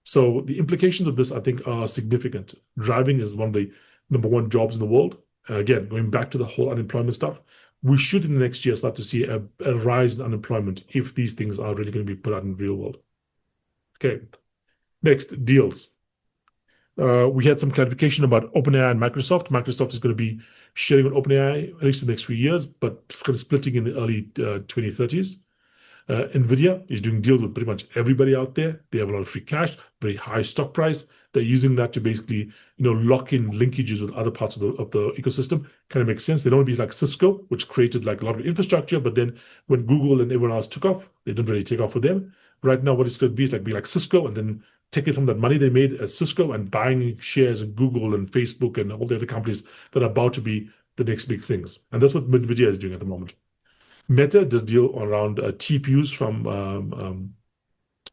so the implications of this, I think, are significant. Driving is one of the number one jobs in the world. Again, going back to the whole unemployment stuff, we should in the next year start to see a rise in unemployment if these things are really going to be put out in the real world. Okay, next, deals. We had some clarification about OpenAI and Microsoft. Microsoft is going to be sharing with OpenAI at least for the next few years, but kind of splitting in the early 2030s. Nvidia is doing deals with pretty much everybody out there. They have a lot of free cash, very high stock price. They're using that to basically, lock in linkages with other parts of the ecosystem. Kind of makes sense. They don't want to be like Cisco, which created like a lot of infrastructure, but then when Google and everyone else took off, they didn't really take off with them. Right now, what it's going to be is like Cisco, and then taking some of that money they made as Cisco and buying shares in Google and Facebook and all the other companies that are about to be the next big things. And that's what Nvidia is doing at the moment. Meta did a deal around TPUs from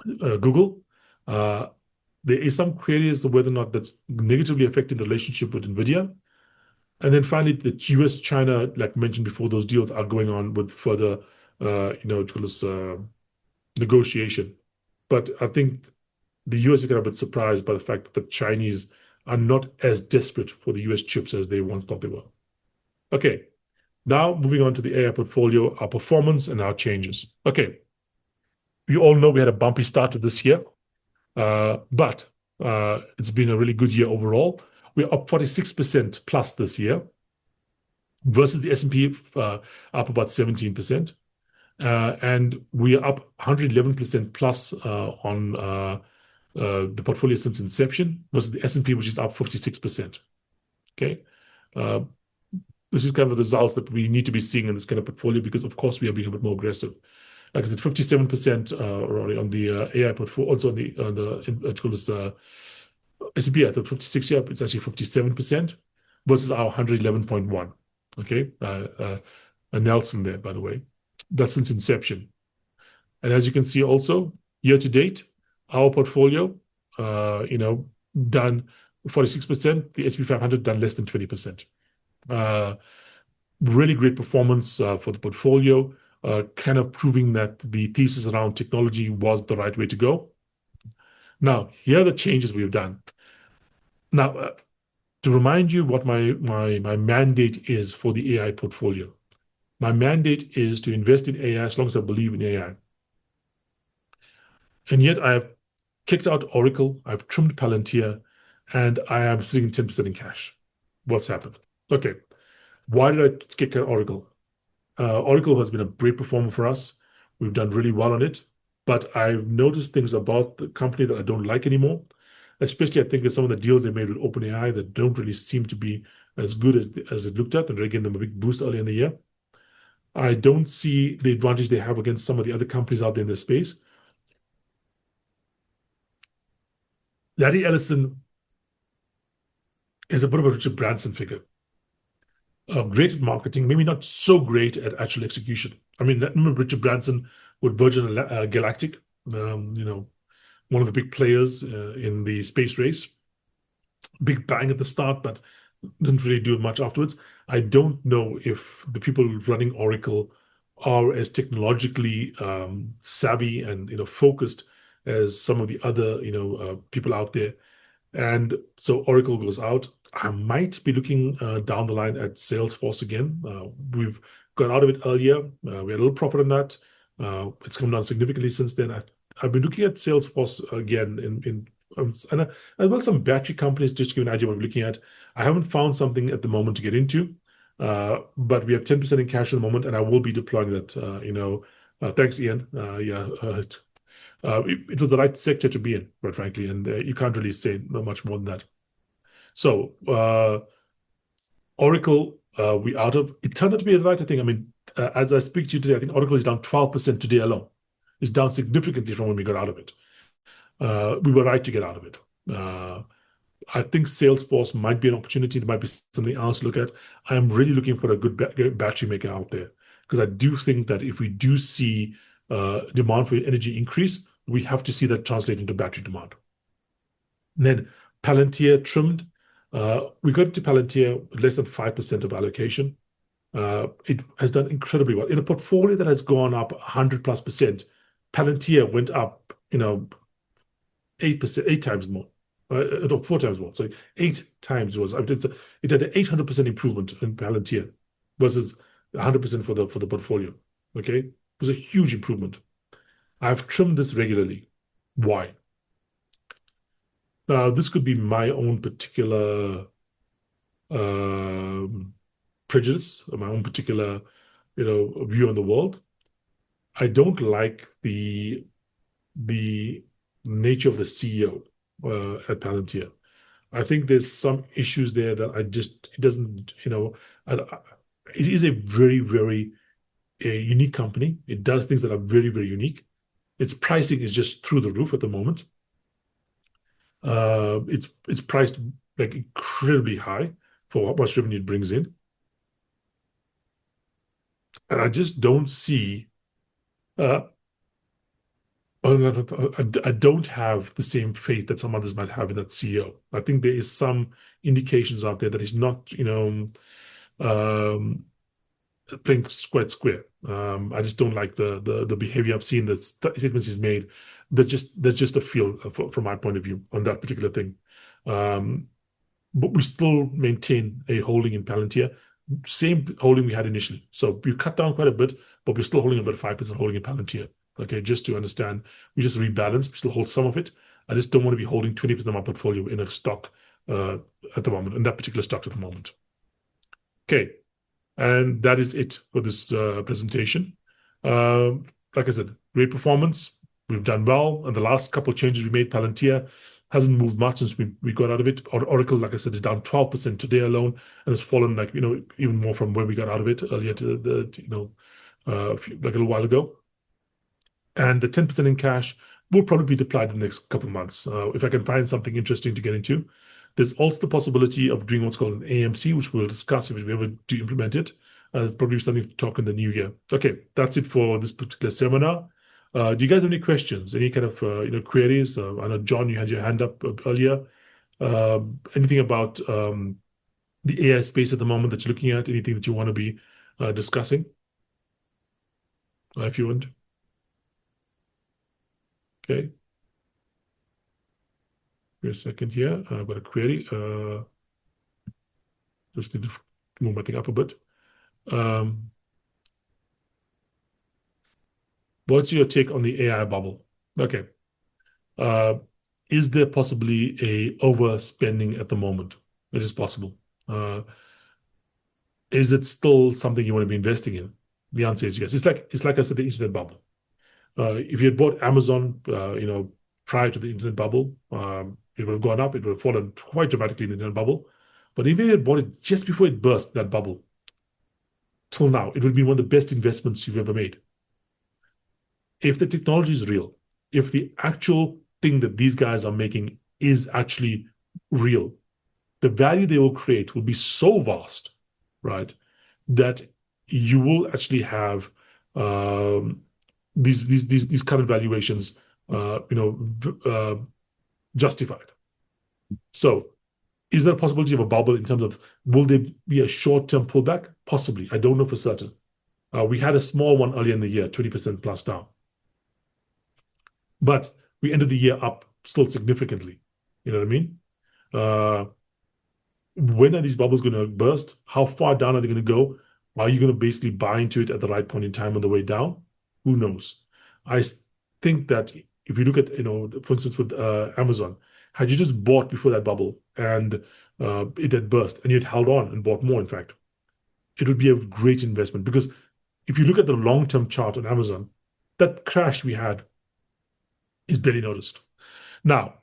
Google. There is some query as to whether or not that's negatively affecting the relationship with NVIDIA. And then finally, the US, China, like mentioned before, those deals are going on with further, negotiation. But I think the US is kind of a bit surprised by the fact that the Chinese are not as desperate for the US chips as they once thought they were. Okay, now moving on to the AI portfolio, our performance and our changes. Okay, we all know we had a bumpy start to this year, but it's been a really good year overall. We're up 46% plus this year versus the S&P up about 17%. And we are up 111% plus on the portfolio since inception versus the S&P, which is up 56%. Okay. This is kind of the results that we need to be seeing in this kind of portfolio because, of course, we are being a bit more aggressive. Like I said, 57% on the AI portfolio, also on the S&P at the 56 year, it's actually 57% versus our 111.1. Okay. Nelson there, by the way. That's since inception. And as you can see also, year to date, our portfolio, done 46%, the S&P 500 done less than 20%. Really great performance for the portfolio, kind of proving that the thesis around technology was the right way to go. Now, here are the changes we've done. Now, to remind you what my mandate is for the AI portfolio. My mandate is to invest in AI as long as I believe in AI. And yet I have kicked out Oracle, I've trimmed Palantir, and I am sitting 10% in cash. What's happened? Okay. Why did I kick out Oracle? Oracle has been a great performer for us. We've done really well on it, but I've noticed things about the company that I don't like anymore. Especially, I think with some of the deals they made with OpenAI that don't really seem to be as good as it looked at, and they gave them a big boost early in the year. I don't see the advantage they have against some of the other companies out there in this space. Larry Ellison is a bit of a Richard Branson figure. Great at marketing, maybe not so great at actual execution. I mean, remember Richard Branson with Virgin Galactic, one of the big players in the space race. Big bang at the start, but didn't really do much afterwards. I don't know if the people running Oracle are as technologically savvy and focused as some of the other people out there. And so Oracle goes out. I might be looking down the line at Salesforce again. We've got out of it earlier. We had a little profit on that. It's come down significantly since then. I've been looking at Salesforce again in and as well some battery companies, just to give you an idea what we're looking at. I haven't found something at the moment to get into, but we have 10% in cash at the moment, and I will be deploying that. Thanks, Ian. It was the right sector to be in, quite frankly, and you can't really say much more than that. So Oracle, we out of it turned out to be the right thing. I mean, as I speak to you today, I think Oracle is down 12% today alone. It's down significantly from when we got out of it. We were right to get out of it. I think Salesforce might be an opportunity. There might be something else to look at. I am really looking for a good battery maker out there, because I do think that if we do see demand for energy increase, we have to see that translate into battery demand. And then Palantir trimmed. We got into Palantir with less than 5% of allocation. It has done incredibly well. In a portfolio that has gone up 100+%, Palantir went up, 8%, 8 times more, no, 4 times more. So 8 times was. It had an 800% improvement in Palantir versus 100% for the portfolio. Okay, it was a huge improvement. I've trimmed this regularly. Why? Now, this could be my own particular prejudice, or my own particular, view on the world. I don't like the nature of the CEO at Palantir. I think there's some issues there that it doesn't, it is a very, very unique company. It does things that are very, very unique. Its pricing is just through the roof at the moment. It's priced like incredibly high for how much revenue it brings in. And I just don't see, I don't have the same faith that some others might have in that CEO. I think there is some indications out there that he's not, playing quite square. I just don't like the behavior I've seen, the statements he's made. That's just a feel from my point of view on that particular thing. But we still maintain a holding in Palantir, same holding we had initially. So we cut down quite a bit, but we're still holding about 5% holding in Palantir. Okay, just to understand, we just rebalanced. We still hold some of it. I just don't want to be holding 20% of my portfolio in a stock at the moment, in that particular stock at the moment. Okay, and that is it for this presentation. Like I said, great performance. We've done well. And the last couple of changes we made, Palantir hasn't moved much since we got out of it. Oracle, like I said, is down 12% today alone, and it's fallen even more from where we got out of it earlier like a little while ago. And the 10% in cash will probably be deployed in the next couple of months. If I can find something interesting to get into. There's also the possibility of doing what's called an AMC, which we'll discuss if we ever do implement it. It's probably something to talk in the new year. Okay, that's it for this particular seminar. Do you guys have any questions? Any kind of queries? I know, John, you had your hand up earlier. Anything about the AI space at the moment that you're looking at? Anything that you want to be discussing? If you want. Okay. Wait a second here. I've got a query. Just need to move my thing up a bit. What's your take on the AI bubble? Okay. Is there possibly a overspending at the moment? It is possible. Is it still something you want to be investing in? The answer is yes. It's like I said, the internet bubble. If you had bought Amazon, prior to the internet bubble, it would have gone up. It would have fallen quite dramatically in the internet bubble. But if you had bought it just before it burst, that bubble, till now, it would be one of the best investments you've ever made. If the technology is real, if the actual thing that these guys are making is actually real, the value they will create will be so vast, right, that you will actually have these current valuations, justified. So, is there a possibility of a bubble in terms of, will there be a short-term pullback? Possibly. I don't know for certain. We had a small one earlier in the year, 20% plus down. But we ended the year up still significantly. You know what I mean? When are these bubbles going to burst? How far down are they going to go? Are you going to basically buy into it at the right point in time on the way down? Who knows? I think that if you look at, for instance, with Amazon, Had you just bought before that bubble and it had burst and you'd held on and bought more, in fact, it would be a great investment. Because if you look at the long-term chart on Amazon, that crash we had is barely noticed. Now,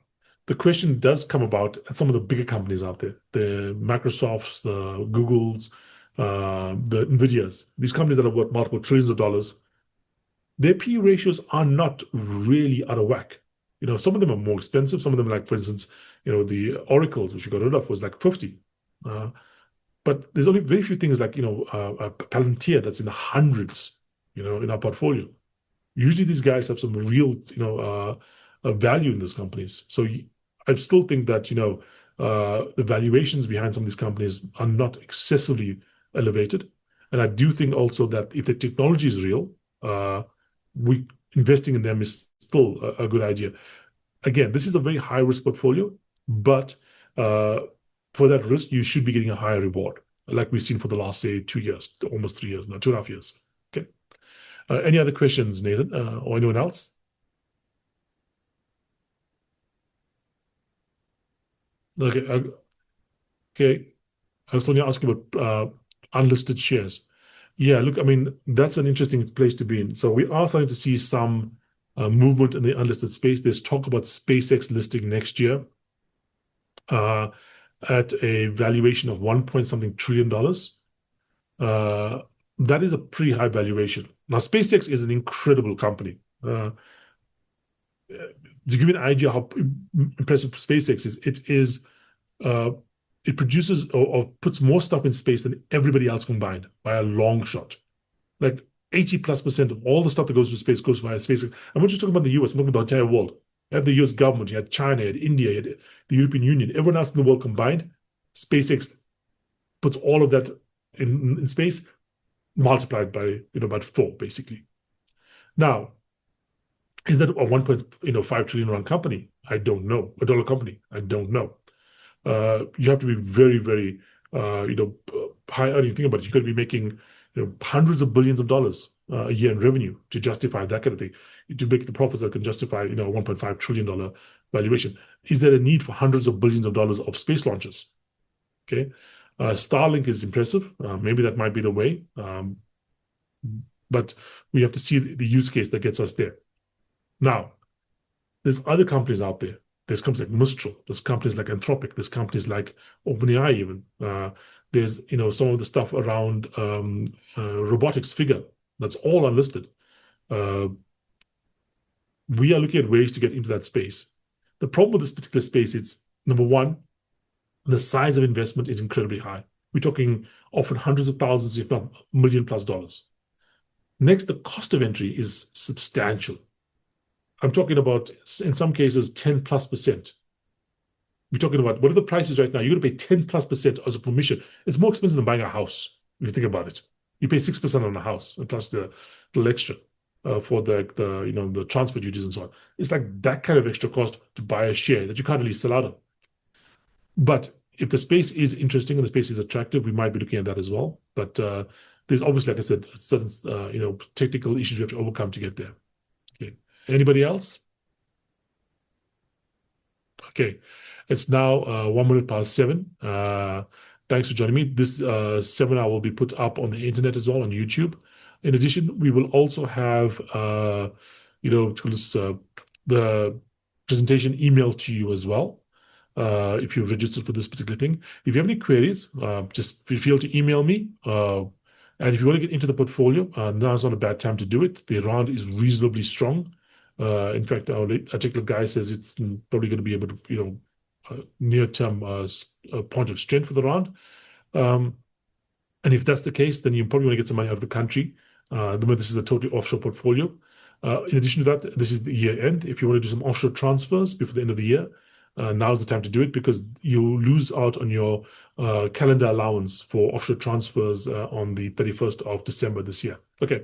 the question does come about at some of the bigger companies out there, the Microsofts, the Googles, the Nvidias, these companies that are worth multiple trillions of dollars. Their P/E ratios are not really out of whack. Some of them are more expensive. Some of them, like for instance, the Oracles, which we got rid of, was like 50. But there's only very few things like Palantir that's in the hundreds, in our portfolio. Usually these guys have some real, value in these companies. So I still think that, the valuations behind some of these companies are not excessively elevated. And I do think also that if the technology is real, investing in them is still a good idea. Again, this is a very high risk portfolio, but for that risk, you should be getting a higher reward, like we've seen for the last, say, 2 years, almost 3 years now, 2.5 years. Okay. Any other questions, Nathan, or anyone else? Okay. Okay. I was only asking about unlisted shares. Yeah, look, I mean, that's an interesting place to be in. So we are starting to see some movement in the unlisted space. There's talk about SpaceX listing next year at a valuation of 1 point something trillion dollars. That is a pretty high valuation. Now, SpaceX is an incredible company. To give you an idea how impressive SpaceX is, it produces or puts more stuff in space than everybody else combined by a long shot. Like 80+% of all the stuff that goes to space goes via SpaceX. I'm not just talking about the US, I'm talking about the entire world. You had the US government, you had China, you had India, you had the European Union, everyone else in the world combined. SpaceX puts all of that in space, multiplied by about 4, basically. Now, is that a 1.5 trillion rand company? I don't know. A dollar company? I don't know. You have to be very, very, high earning. Think about it. You're going to be making, hundreds of billions of dollars a year in revenue to justify that kind of thing. To make the profits that can justify, a $1.5 trillion valuation. Is there a need for hundreds of billions of dollars of space launches? Okay. Starlink is impressive. Maybe that might be the way. But we have to see the use case that gets us there. Now, there's other companies out there. There's companies like Mistral. There's companies like Anthropic. There's companies like OpenAI even. There's, some of the stuff around robotics figure. That's all unlisted. We are looking at ways to get into that space. The problem with this particular space is, number one, the size of investment is incredibly high. We're talking often hundreds of thousands, if not $1 million+ dollars. Next, the cost of entry is substantial. I'm talking about, in some cases, 10+%. We're talking about, what are the prices right now? You're going to pay 10+% as a permission. It's more expensive than buying a house, if you think about it. You pay 6% on a house, plus the extra for the transfer duties and so on. It's like that kind of extra cost to buy a share that you can't really sell out of. But if the space is interesting and the space is attractive, we might be looking at that as well. But there's obviously, like I said, certain technical issues we have to overcome to get there. Okay. Anybody else? Okay. It's now 1 minute past 7. Thanks for joining me. This seminar will be put up on the internet as well, on YouTube. In addition, we will also have, the presentation emailed to you as well. If you've registered for this particular thing. If you have any queries, just feel to email me. And if you want to get into the portfolio, now's not a bad time to do it. The rand is reasonably strong. In fact, our particular guy says it's probably going to be able to, near-term point of strength for the rand. And if that's the case, then you probably want to get some money out of the country. Remember, this is a totally offshore portfolio. In addition to that, this is the year end. If you want to do some offshore transfers before the end of the year, now's the time to do it, because you lose out on your calendar allowance for offshore transfers on the 31st of December this year. Okay,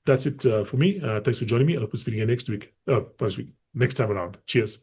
that's it for me. Thanks for joining me. I'll be speaking again next week. Next time around. Cheers.